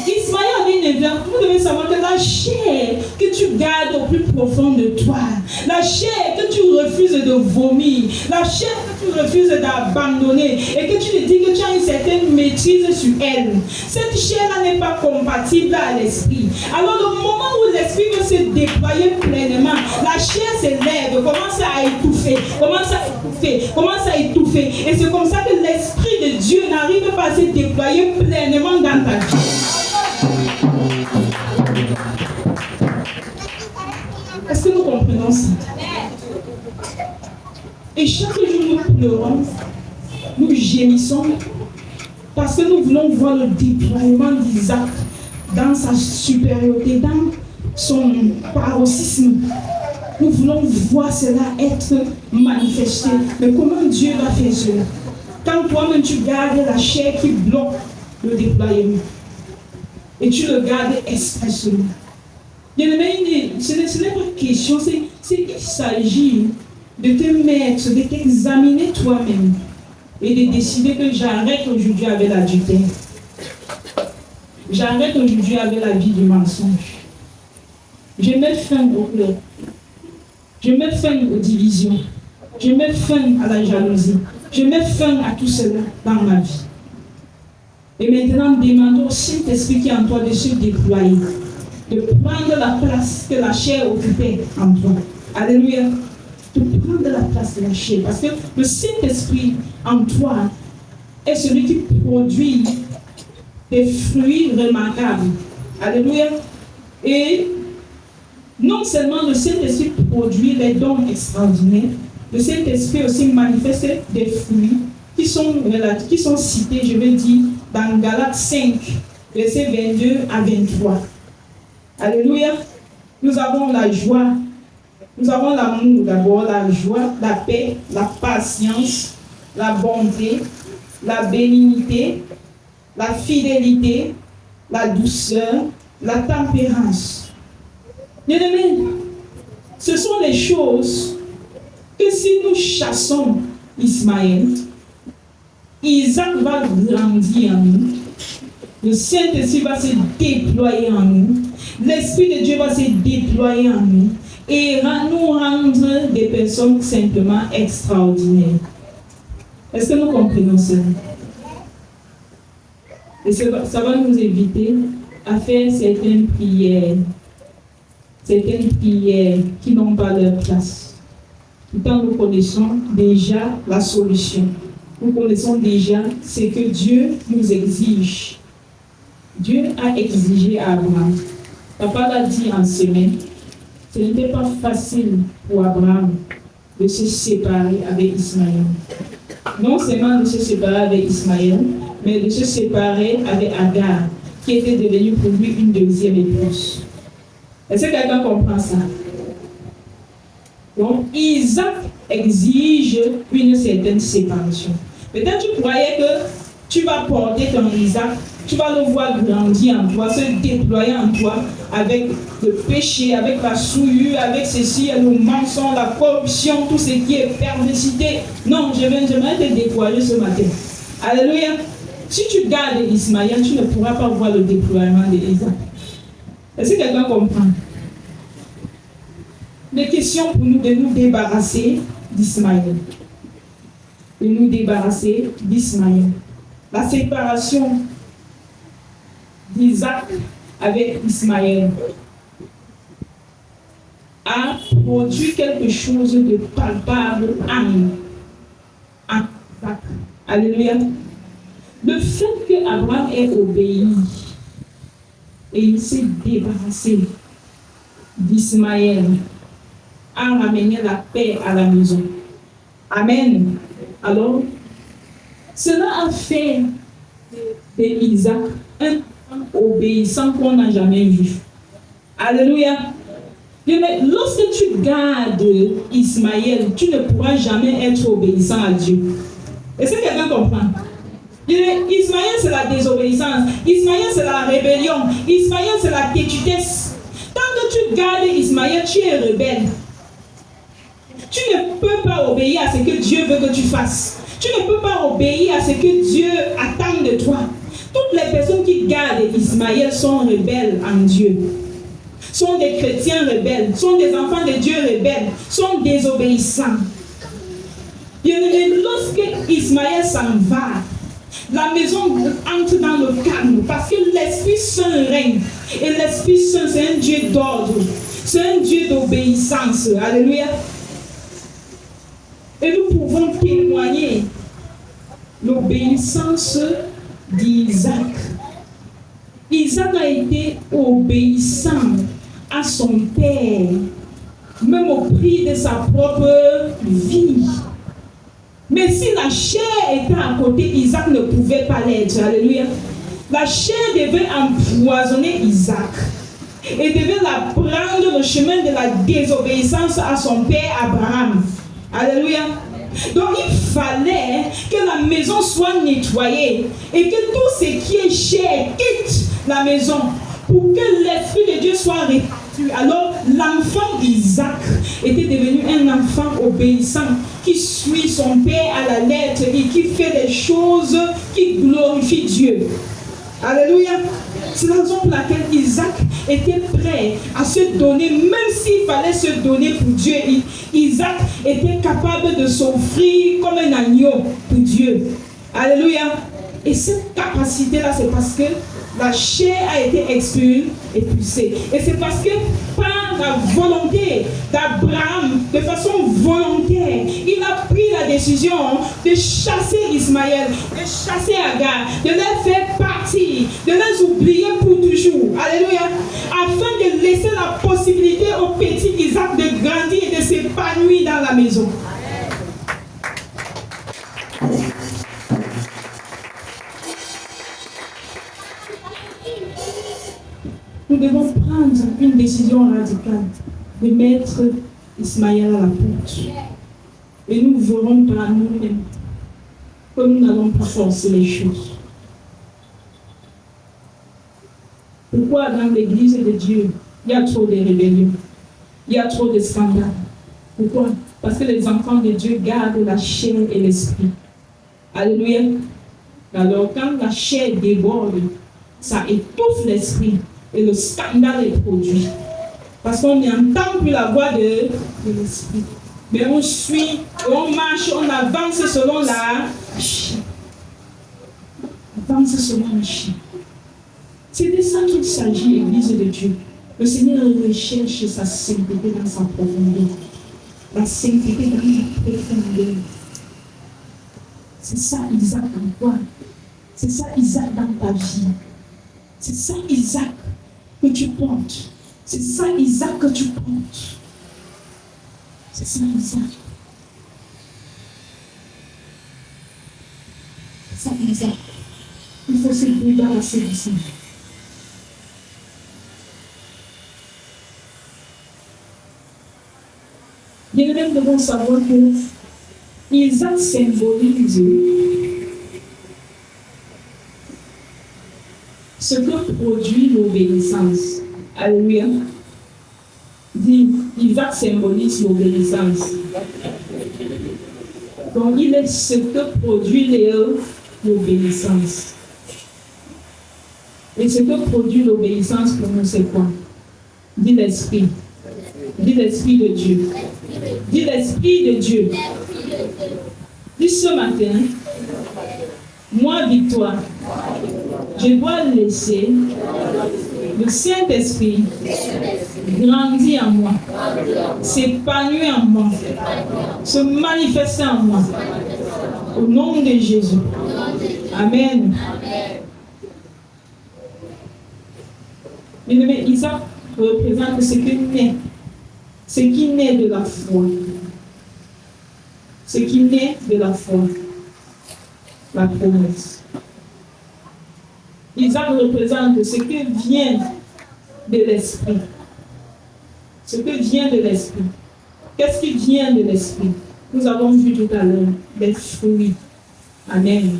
Ismaël avait une influence. Vous devez savoir que la chair que tu gardes au plus profond de toi, la chair que tu refuses de vomir, la chair que tu refuses d'abandonner et que tu te dis que tu as une certaine maîtrise sur elle, cette chair-là n'est pas compatible à l'esprit. Alors le moment où l'esprit veut se déployer pleinement, la chair s'élève, commence à étouffer, commence à étouffer. Et c'est comme ça que l'esprit de Dieu n'arrive pas à se déployer pleinement dans ta vie. Est-ce que nous comprenons ça? Et chaque jour nous pleurons, nous gémissons, parce que nous voulons voir le déploiement d'Isaac dans sa supériorité, dans son paroxysme. Nous voulons voir cela être manifesté. Mais comment Dieu va faire cela? Quand toi-même tu gardes la chair qui bloque le déploiement et tu le gardes expressément. Bien aimé, ce n'est pas question, il s'agit de te mettre, de t'examiner toi-même et de décider que j'arrête aujourd'hui avec l'adultère. J'arrête aujourd'hui avec la vie du mensonge. Je mets fin au pleurs. Je mets fin aux divisions. Je mets fin à la jalousie. Je mets fin à tout cela dans ma vie. Et maintenant, demandons au Saint-Esprit qui est en toi de se déployer, de prendre la place que la chair occupait en toi. Alléluia. De prendre la place de la chair. Parce que le Saint-Esprit en toi est celui qui produit des fruits remarquables. Alléluia. Et non seulement le Saint-Esprit produit les dons extraordinaires, le Saint-Esprit aussi manifeste des fruits qui sont cités, je vais dire, dans Galates 5, versets 22 à 23. Alléluia. Nous avons la joie, nous avons l'amour d'abord, la joie, la paix, la patience, la bonté, la bénignité, la fidélité, la douceur, la tempérance. Bien-aimés, ce sont les choses que si nous chassons Ismaël, Isaac va grandir en nous, le Saint-Esprit va se déployer en nous, l'Esprit de Dieu va se déployer en nous et nous rendre des personnes simplement extraordinaires. Est-ce que nous comprenons cela? Et ça va nous éviter à faire certaines prières qui n'ont pas leur place. Pourtant, nous connaissons déjà la solution. Nous connaissons déjà ce que Dieu nous exige. Dieu a exigé à Abraham. Papa l'a dit en semaine, ce n'était pas facile pour Abraham de se séparer avec Ismaël. Non seulement de se séparer avec Ismaël, mais de se séparer avec Agar, qui était devenue pour lui une deuxième épouse. Est-ce que quelqu'un comprend ça? Donc, Isaac exige une certaine séparation. Peut-être tu croyais que tu vas porter ton Isaac, tu vas le voir grandir en toi, se déployer en toi avec le péché, avec la souillure, avec ceci, le mensonge, la corruption, tout ce qui est perversité. Non, j'aimerais te décourager ce matin. Alléluia. Si tu gardes Ismaël, tu ne pourras pas voir le déploiement d'Isaac. Est-ce que quelqu'un comprend? Les questions pour nous de nous débarrasser d'Ismaël. De nous débarrasser d'Ismaël. La séparation d'Isaac avec Ismaël a produit quelque chose de palpable en Isaac. Alléluia. Le fait qu'Abraham ait obéi et il s'est débarrassé d'Ismaël a ramené la paix à la maison. Amen. Alors, cela a fait d'Isaac un obéissant qu'on n'a jamais vu. Alléluia. Mais lorsque tu gardes Ismaël, tu ne pourras jamais être obéissant à Dieu. Est-ce que quelqu'un comprend? Ismaël, c'est la désobéissance. Ismaël, c'est la rébellion. Ismaël, c'est la têtudesse. Tant que tu gardes Ismaël, tu es rebelle. Tu ne peux pas obéir à ce que Dieu veut que tu fasses. Tu ne peux pas obéir à ce que Dieu attend de toi. Toutes les personnes qui gardent Ismaël sont rebelles en Dieu. Sont des chrétiens rebelles. Sont des enfants de Dieu rebelles. Sont désobéissants. Bien-aimé, lorsque Ismaël s'en va, la maison entre dans le calme parce que l'Esprit Saint règne. Et l'Esprit Saint, c'est un Dieu d'ordre. C'est un Dieu d'obéissance. Alléluia. Et nous pouvons témoigner l'obéissance d'Isaac. Isaac a été obéissant à son père, même au prix de sa propre vie. Mais si la chair était à côté, Isaac ne pouvait pas l'être. Alléluia. La chair devait empoisonner Isaac et devait la prendre le chemin de la désobéissance à son père Abraham. Alléluia. Donc il fallait que la maison soit nettoyée et que tout ce qui est chair quitte la maison pour que l'Esprit de Dieu soit répandu. Alors l'enfant Isaac était devenu un enfant obéissant, qui suit son père à la lettre et qui fait des choses qui glorifient Dieu. Alléluia. C'est la raison pour laquelle Isaac était prêt à se donner, même s'il fallait se donner pour Dieu. Isaac était capable de s'offrir comme un agneau pour Dieu. Alléluia. Et cette capacité-là, c'est parce que la chair a été expulsée. Et c'est parce que par la volonté d'Abraham, de façon volontaire, il a pris la décision de chasser Ismaël, de chasser Agar, de les faire partir, de les oublier pour toujours. Alléluia. Afin de laisser la possibilité au petit Isaac de grandir et de s'épanouir dans la maison. Nous devons prendre une décision radicale de mettre Ismaël à la porte. Et nous verrons par nous-mêmes que nous n'allons pas forcer les choses. Pourquoi dans l'église de Dieu, il y a trop de rébellions, il y a trop de scandales? Pourquoi? Parce que les enfants de Dieu gardent la chair et l'esprit. Alléluia. Alors quand la chair déborde, ça étouffe l'esprit. Et le scandale est produit. Parce qu'on n'entend plus la voix de l'esprit. Mais on suit, on marche, on avance selon la chair. Avance selon la chair. C'est de ça qu'il s'agit, l'Église de Dieu. Le Seigneur recherche sa sainteté dans sa profondeur. La sainteté dans la profondeur. C'est ça, Isaac, en toi. C'est ça, Isaac, dans ta vie. C'est ça, Isaac, que tu portes. C'est ça, Isaac, que tu portes. C'est ça, Isaac. C'est ça, Isaac. Il faut se débarrasser de ça. Bien même devons savoir que Isaac symbolise ce que produit l'obéissance. Alléluia. Dit, Isaac symbolise l'obéissance. Donc, il est ce que produit l'obéissance. Et ce que produit l'obéissance pour nous, c'est quoi? Dit l'Esprit. Dit l'Esprit de Dieu. Dit l'Esprit de Dieu. Dis ce matin, moi, Victoire, je dois laisser le Saint-Esprit grandir en moi, s'épanouir en moi, se manifester en moi. Au nom de Jésus. Amen. Mais Isaac représente ce qui naît de la foi. Ce qui naît de la foi. La promesse. Isaac représente ce que vient de l'esprit. Ce que vient de l'esprit. Qu'est-ce qui vient de l'esprit? Nous avons vu tout à l'heure des fruits. Amen.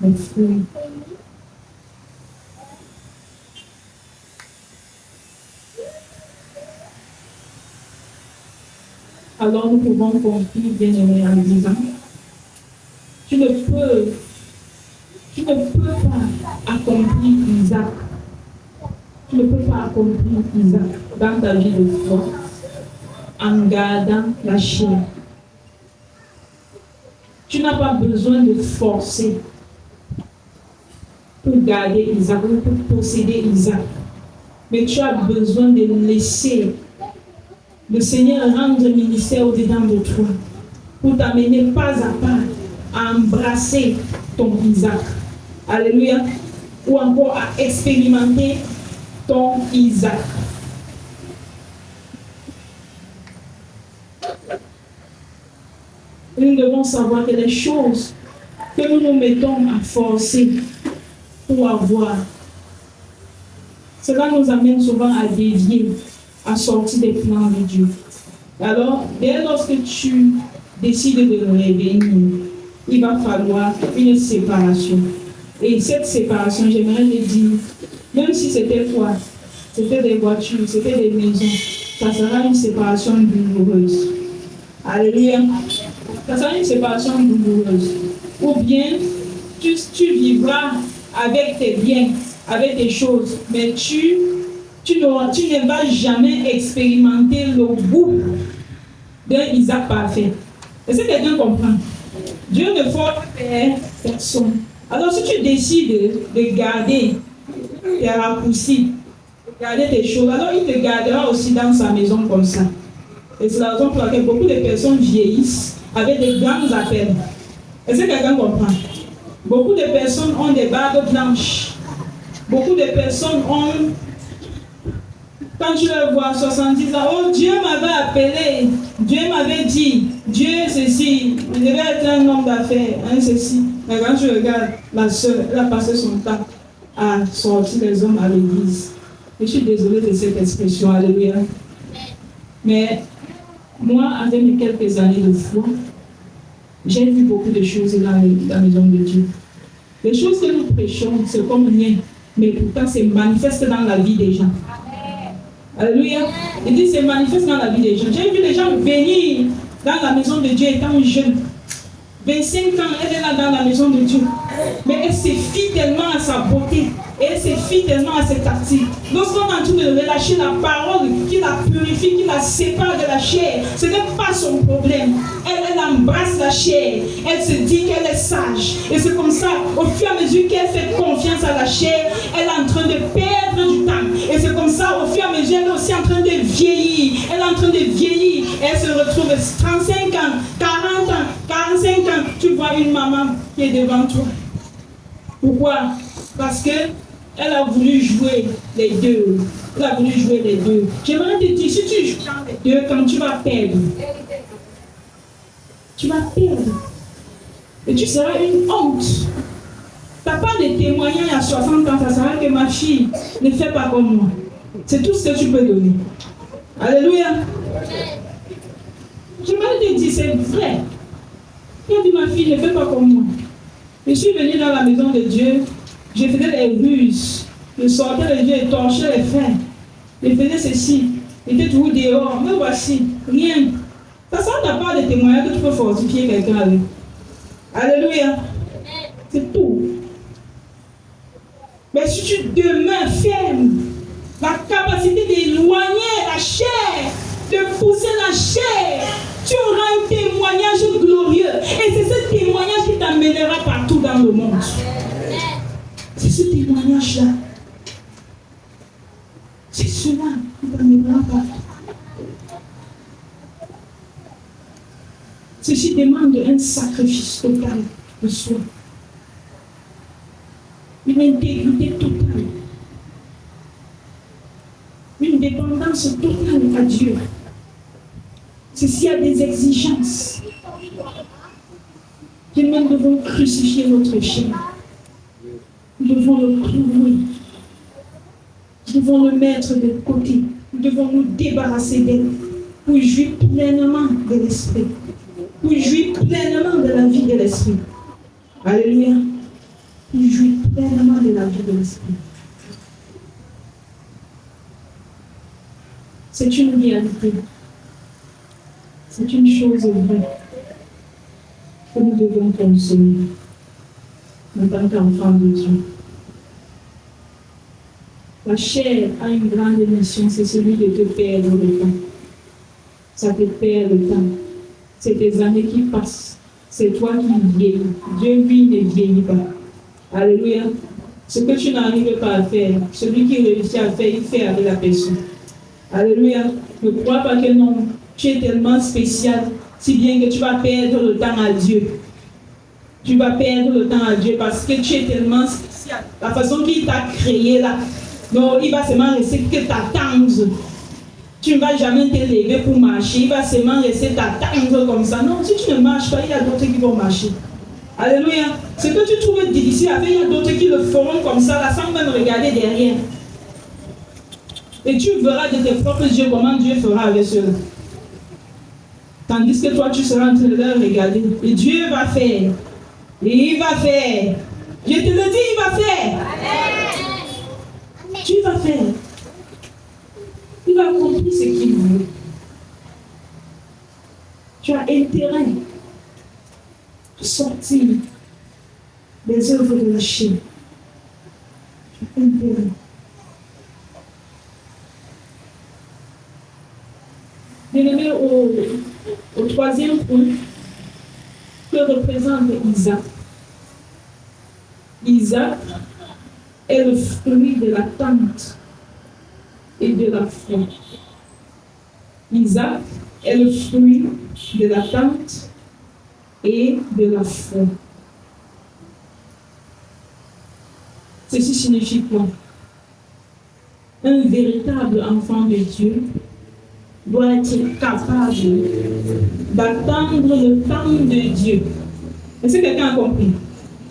Des fruits. Alors nous pouvons conclure, bien aimé, en disant, tu ne peux pas accomplir Isaac. Tu ne peux pas accomplir Isaac dans ta vie de foi en gardant la chair. Tu n'as pas besoin de forcer pour garder Isaac, pour posséder Isaac. Mais tu as besoin de laisser le Seigneur rendre ministère au-dedans de toi pour t'amener pas à pas à embrasser ton Isaac. Alléluia. Ou encore à expérimenter ton Isaac. Nous devons savoir que les choses que nous nous mettons à forcer pour avoir, cela nous amène souvent à dévier, à sortir des plans de Dieu. Alors, dès lorsque tu décides de le réveiller, il va falloir une séparation. Et cette séparation, j'aimerais le dire, même si c'était quoi? C'était des voitures, c'était des maisons, ça sera une séparation douloureuse. Alléluia. Ça sera une séparation douloureuse. Ou bien, tu vivras avec tes biens, avec tes choses, mais tu ne vas jamais expérimenter le goût d'un Isaac parfait. Est-ce que quelqu'un comprend? Dieu ne force personne. Alors si tu décides de garder tes raccourcis, de garder tes choses, alors il te gardera aussi dans sa maison comme ça. Et c'est la raison pour laquelle beaucoup de personnes vieillissent avec de grands appels. Est-ce que quelqu'un comprend? Beaucoup de personnes ont des barbes blanches. Beaucoup de personnes ont, quand tu les vois, 70 ans, oh Dieu m'avait appelé, Dieu m'avait dit, Dieu ceci, il devait être un homme d'affaires, un ceci. Mais quand tu regardes, la sœur, elle a passé son temps à sortir les hommes à l'église. Et je suis désolée de cette expression, alléluia. Mais moi, avec mes quelques années de foi, j'ai vu beaucoup de choses dans la maison de Dieu. Les choses que nous prêchons, c'est comme rien, mais pourtant c'est manifeste dans la vie des gens. Alléluia. Il dit c'est manifeste dans la vie des gens. J'ai vu les gens venir dans la maison de Dieu étant jeunes. 25 ans, elle est là dans la maison de Dieu. Mais elle se fie tellement à sa beauté. Et elle se fie tellement à cet article. Lorsqu'on est en train de relâcher la parole qui la purifie, qui la sépare de la chair, ce n'est pas son problème. Elle embrasse la chair. Elle se dit qu'elle est sage. Et c'est comme ça, au fur et à mesure qu'elle fait confiance à la chair, elle est en train de perdre du temps. Et c'est comme ça, au fur et à mesure, elle est aussi en train de vieillir. Elle est en train de vieillir. Et elle se retrouve 35 ans, 40 ans, 45 ans. Tu vois une maman qui est devant toi. Pourquoi? Parce qu'elle a voulu jouer les deux. Elle a voulu jouer les deux. J'aimerais te dire, si tu joues dans les deux, quand tu vas perdre, tu vas perdre. Et tu seras une honte. Tu n'as pas de témoignage à 60 ans, ça sera que ma fille ne fait pas comme moi. C'est tout ce que tu peux donner. Alléluia. J'aimerais te dire, c'est vrai. Quand dit ma fille ne fait pas comme moi. Je suis venue dans la maison de Dieu, je faisais des ruses, je sortais les yeux, je torchais les freins, je faisais ceci, j'étais toujours dehors, me voici, rien. Ça n'a pas de témoignage que tu peux fortifier quelqu'un avec. Alléluia. C'est tout. Mais si tu demeures ferme, la capacité d'éloigner la chair, de pousser la chair, tu auras un témoignage glorieux. Et c'est ce témoignage qui t'amènera partout dans le monde. C'est ce témoignage-là. C'est cela qui t'amènera partout. Ceci demande un sacrifice total de soi. Une intégrité totale. Une dépendance totale à Dieu. Ceci a des exigences. Que nous devons crucifier notre chair. Nous devons le clouer. Nous devons le mettre de côté. Nous devons nous débarrasser d'elle pour jouir pleinement de l'esprit. Pour jouir pleinement de la vie de l'esprit. Alléluia. Pour jouir pleinement de la vie de l'esprit. C'est une réalité. C'est une chose vraie que nous devons consommer en tant qu'enfants de Dieu. La chair a une grande mission, c'est celui de te perdre le temps. Ça te perd le temps. C'est tes années qui passent. C'est toi qui vieillis. Dieu, lui, ne vieillit pas. Alléluia. Ce que tu n'arrives pas à faire, celui qui réussit à faire, il fait avec la personne. Alléluia. Ne crois pas que non. Tu es tellement spécial, si bien que tu vas perdre le temps à Dieu. Tu vas perdre le temps à Dieu parce que tu es tellement spécial. La façon qu'il t'a créé là, non, il va seulement rester que t'attendre. Tu ne vas jamais te lever pour marcher, il va seulement rester t'attendre comme ça. Non, si tu ne marches pas, il y a d'autres qui vont marcher. Alléluia. Ce que tu trouves difficile à faire, il y a d'autres qui le feront comme ça, là, sans même regarder derrière. Et tu verras de tes propres yeux comment Dieu fera avec cela. Tandis que toi, tu seras en train de leur regarder. Et Dieu va faire. Et il va faire. Je te le dis, il va faire. Amen. Tu vas faire. Il Il a compris ce qu'il veut. Tu as intérêt de sortir des œuvres de la chair. Tu as intérêt. Bien-aimé, au troisième point, que représente Isaac? Isaac est le fruit de l'attente et de la foi. Isaac est le fruit de l'attente et de la foi. Ceci signifie quoi? Un véritable enfant de Dieu doit être capable d'attendre le temps de Dieu. Est-ce que quelqu'un a compris?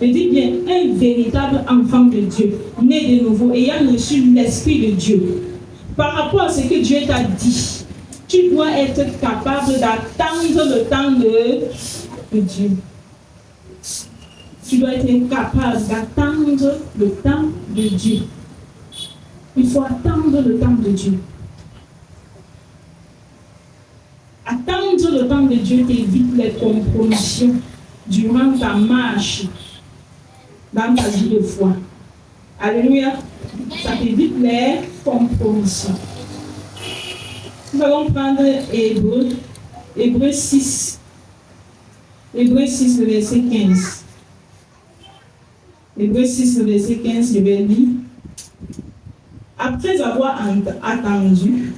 Je dis bien, un véritable enfant de Dieu, né de nouveau, ayant reçu l'Esprit de Dieu. Par rapport à ce que Dieu t'a dit, tu dois être capable d'attendre le temps de Dieu. Tu dois être capable d'attendre le temps de Dieu. Il faut attendre le temps de Dieu. Attendre le temps de Dieu t'évite les compromissions durant ta marche dans ta vie de foi. Alléluia. Ça t'évite les compromissions. Nous allons prendre Hébreux 6. Hébreux 6, le verset 15. Hébreux 6, le verset 15, je vais lire. Après avoir attendu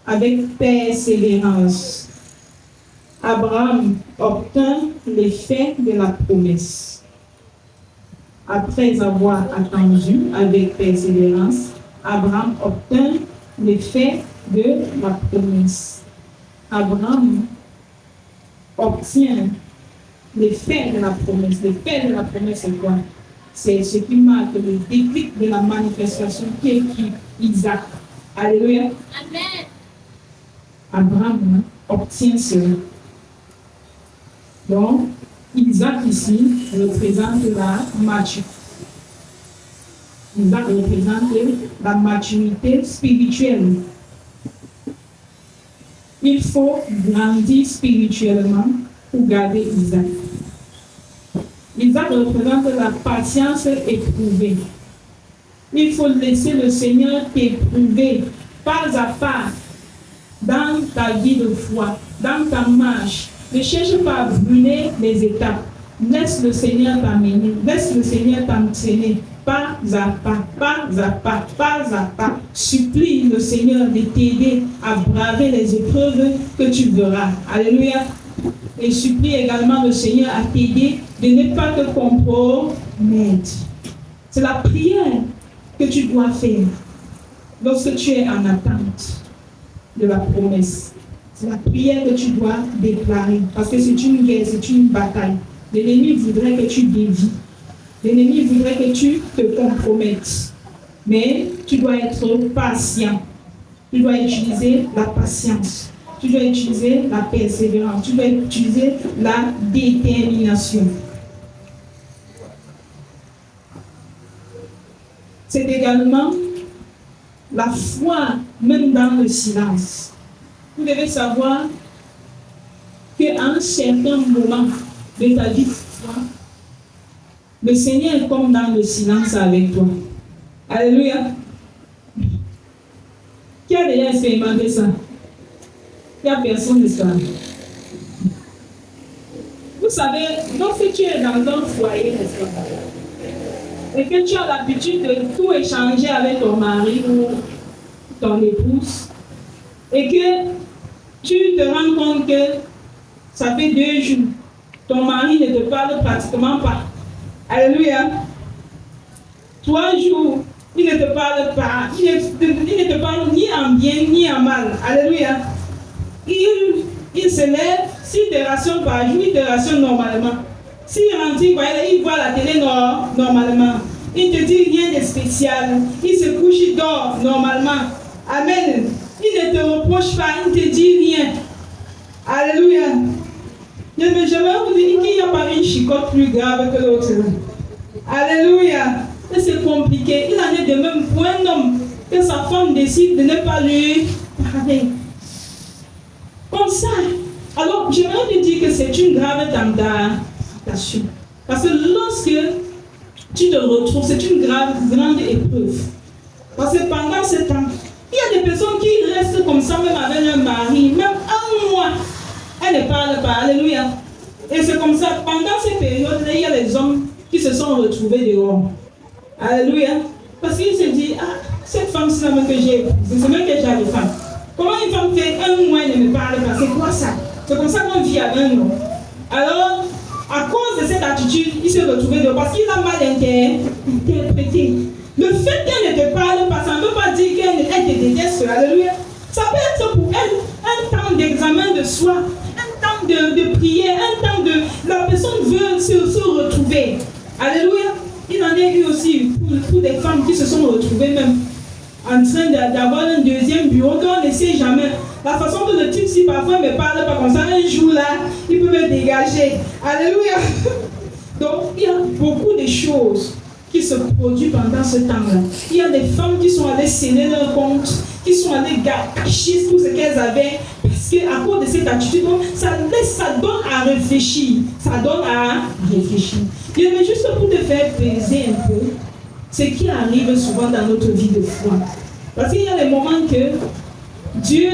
avec persévérance, Abraham obtint l'effet de la promesse. Après avoir attendu avec persévérance, Abraham obtint l'effet de la promesse. Abraham obtient l'effet de la promesse. L'effet de la promesse, c'est quoi? C'est ce qui marque le déclic de la manifestation qui est Isaac. Alléluia. Amen. Abraham obtient cela. Donc, Isaac ici représente la maturité. Isaac représente la maturité spirituelle. Il faut grandir spirituellement pour garder Isaac. Isaac représente la patience éprouvée. Il faut laisser le Seigneur t'éprouver pas à pas dans ta vie de foi, dans ta marche. Ne cherche pas à brûler les étapes. Laisse le Seigneur t'amener, laisse le Seigneur t'entraîner, pas à pas, pas à pas, pas à pas. Supplie le Seigneur de t'aider à braver les épreuves que tu verras. Alléluia. Et supplie également le Seigneur à t'aider de ne pas te compromettre. C'est la prière que tu dois faire lorsque tu es en attente de la promesse. C'est la prière que tu dois déclarer. Parce que c'est une guerre, c'est une bataille. L'ennemi voudrait que tu dévies. L'ennemi voudrait que tu te compromettes. Mais tu dois être patient. Tu dois utiliser la patience. Tu dois utiliser la persévérance. Tu dois utiliser la détermination. C'est également la foi, même dans le silence. Vous devez savoir qu'à un certain moment de ta vie, le Seigneur est comme dans le silence avec toi. Alléluia. Qui a déjà expérimenté ça? Il n'y a personne de ça. Vous savez, lorsque tu es dans un foyer, n'est-ce pas? Et que tu as l'habitude de tout échanger avec ton mari ou ton épouse, et que tu te rends compte que ça fait 2 jours, ton mari ne te parle pratiquement pas. Alléluia. 3 jours, il ne te parle pas. Il ne te parle ni en bien ni en mal. Alléluia. Il se lève, s'il te rationne par jour, il te rationne normalement. S'il rentre, il voit la télé normalement. Il ne te dit rien de spécial. Il se couche, il dort normalement. Amen. Il ne te reproche pas, il ne te dit rien. Alléluia. Je vais vous dire qu'il n'y a pas une chicotte plus grave que l'autre. Alléluia. Et c'est compliqué. Il en est de même pour un homme. que sa femme décide de ne pas lui parler. Comme ça. Alors, j'aimerais te dire que c'est une grave tentation. Parce que lorsque tu te retrouves, c'est une grande épreuve. Parce que pendant ce temps, il y a des personnes qui restent comme ça, même avec leur mari, même un mois, elles ne parlent pas. Alléluia. Et c'est comme ça, pendant ces périodes-là, il y a les hommes qui se sont retrouvés dehors. Alléluia. Parce qu'ils se disent, ah, cette femme, c'est la même que j'ai épousée, c'est même que j'ai des femmes. Comment une femme fait un mois et ne me parle pas? C'est quoi ça? C'est comme ça qu'on vit avec un homme. Alors, à cause de cette attitude, il s'est retrouvé dehors parce qu'il a mal interprété. Le fait qu'elle ne te parle pas, ça ne veut pas dire qu'elle te déteste. Alléluia. Ça peut être pour elle un temps d'examen de soi, un temps de prière, un temps de... La personne veut se retrouver. Alléluia. Il en a eu aussi pour des femmes qui se sont retrouvées même en train d'avoir un deuxième bureau, qu'on ne sait jamais. La façon que le type, si parfois ne me parle pas comme ça, un jour là, il peut me dégager. Alléluia. Donc, il y a beaucoup de choses qui se produisent pendant ce temps-là. Il y a des femmes qui sont allées sceller leur compte, qui sont allées cacher tout ce qu'elles avaient, parce qu'à cause de cette attitude, ça donne à réfléchir. Ça donne à réfléchir. Mais juste pour te faire plaisir un peu, ce qui arrive souvent dans notre vie de foi. Parce qu'il y a des moments que Dieu,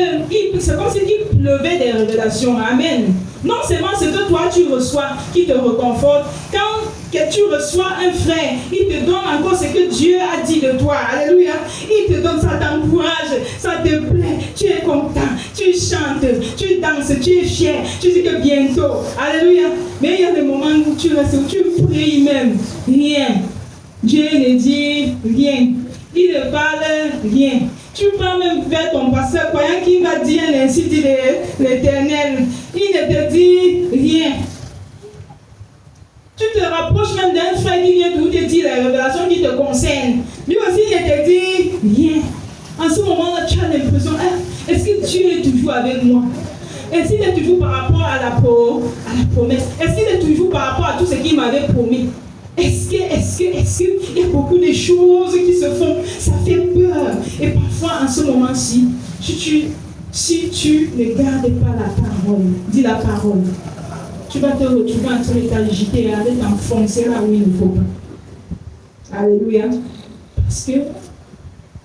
c'est comme s'il pleuvait des révélations. Amen. Non seulement ce que toi tu reçois qui te réconforte, quand tu reçois un frère, il te donne encore ce que Dieu a dit de toi. Alléluia. Il te donne, ça t'encourage, ça te plaît, tu es content, tu chantes, tu danses, tu es fier, tu dis que bientôt. Alléluia. Mais il y a des moments où tu restes, où tu pries même. Rien. Dieu ne dit rien. Il ne parle rien. Tu peux même faire ton pasteur croyant qu'il va dire ainsi dit l'Éternel. Il ne te dit rien. Tu te rapproches même d'un frère qui vient te dire les révélations qui te concernent. Lui aussi, il ne te dit rien. En ce moment-là, tu as l'impression, est-ce que Dieu est toujours avec moi? Est-ce qu'il est toujours par rapport à la promesse? Est-ce qu'il est toujours par rapport à tout ce qu'il m'avait promis? Est-ce qu'il y a beaucoup de choses qui se font? Ça fait peur. Et parfois, en ce moment-ci, si tu ne gardes pas la parole, dis la parole, tu vas te retrouver en train de t'agiter et aller t'enfoncer là où il ne faut pas. Alléluia. Parce que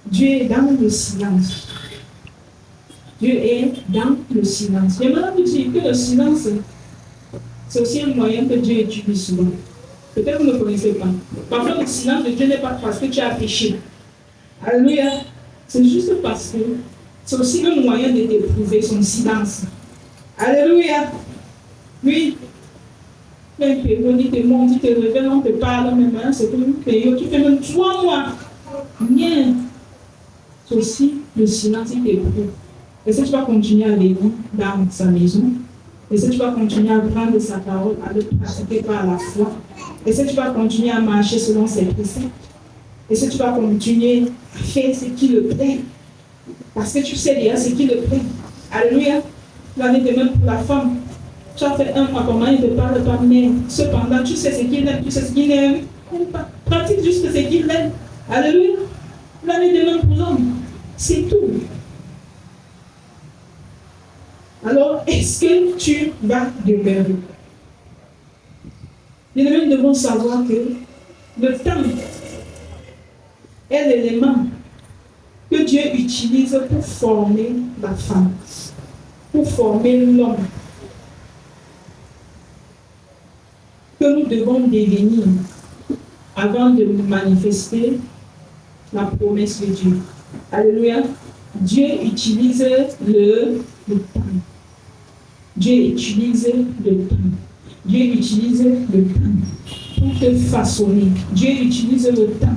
Dieu est dans le silence. Dieu est dans le silence. J'aimerais vous dire que le silence, c'est aussi un moyen que Dieu utilise souvent. Peut-être que vous ne connaissez pas. Parfois, le silence de Dieu n'est pas parce que tu as péché. Alléluia. C'est juste parce que c'est aussi un moyen de t'éprouver son silence. Alléluia. Oui. Même période, il te montre, il te révèle, on te parle, même c'est une période, tu fais même 3 mois. Rien. C'est aussi le silence qui t'éprouve. Est-ce que tu vas continuer à lire dans sa maison? Est-ce que tu vas continuer à prendre sa parole, à le pratiquer par la foi? Est-ce que tu vas continuer à marcher selon ses préceptes? Est-ce que tu vas continuer à faire ce qui le plaît? Parce que tu sais déjà ce qui le plaît. Alléluia. L'année de même pour la femme. Tu as fait un mois comment il ne te parle pas, mais cependant, tu sais ce qu'il aime, tu sais ce qu'il n'aime pas. Pratique juste ce qu'il aime. Alléluia. L'année de même pour l'homme. C'est tout. Alors, est-ce que tu vas demeurer? Nous devons savoir que le temps est l'élément que Dieu utilise pour former la femme, pour former l'homme, que nous devons devenir avant de manifester la promesse de Dieu. Alléluia. Dieu utilise le temps. Dieu utilise le temps. Dieu utilise le temps pour te façonner. Dieu utilise le temps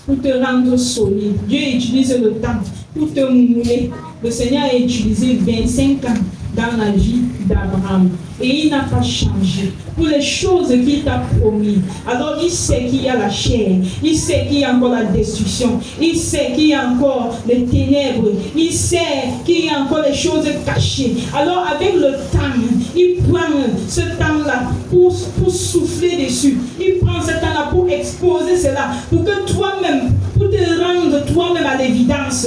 pour te rendre solide. Dieu utilise le temps pour te mouler. Le Seigneur a utilisé 25 ans dans la vie d'Abraham. Et il n'a pas changé. Pour les choses qu'il t'a promis. Alors il sait qu'il y a la chair. Il sait qu'il y a encore la destruction. Il sait qu'il y a encore les ténèbres. Il sait qu'il y a encore les choses cachées. Alors avec le temps, il prend ce temps-là pour souffler dessus. Il prend ce temps-là pour exposer cela. Pour que toi-même, pour te rendre toi-même à l'évidence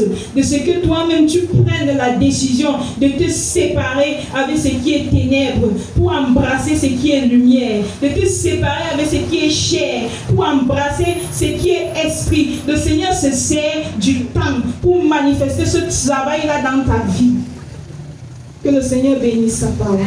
ce que toi-même tu prennes la décision de te séparer avec ce qui est ténèbres pour embrasser ce qui est lumière, de te séparer avec ce qui est chair pour embrasser ce qui est esprit. Le Seigneur se sert du temps pour manifester ce travail-là dans ta vie. Que le Seigneur bénisse sa parole.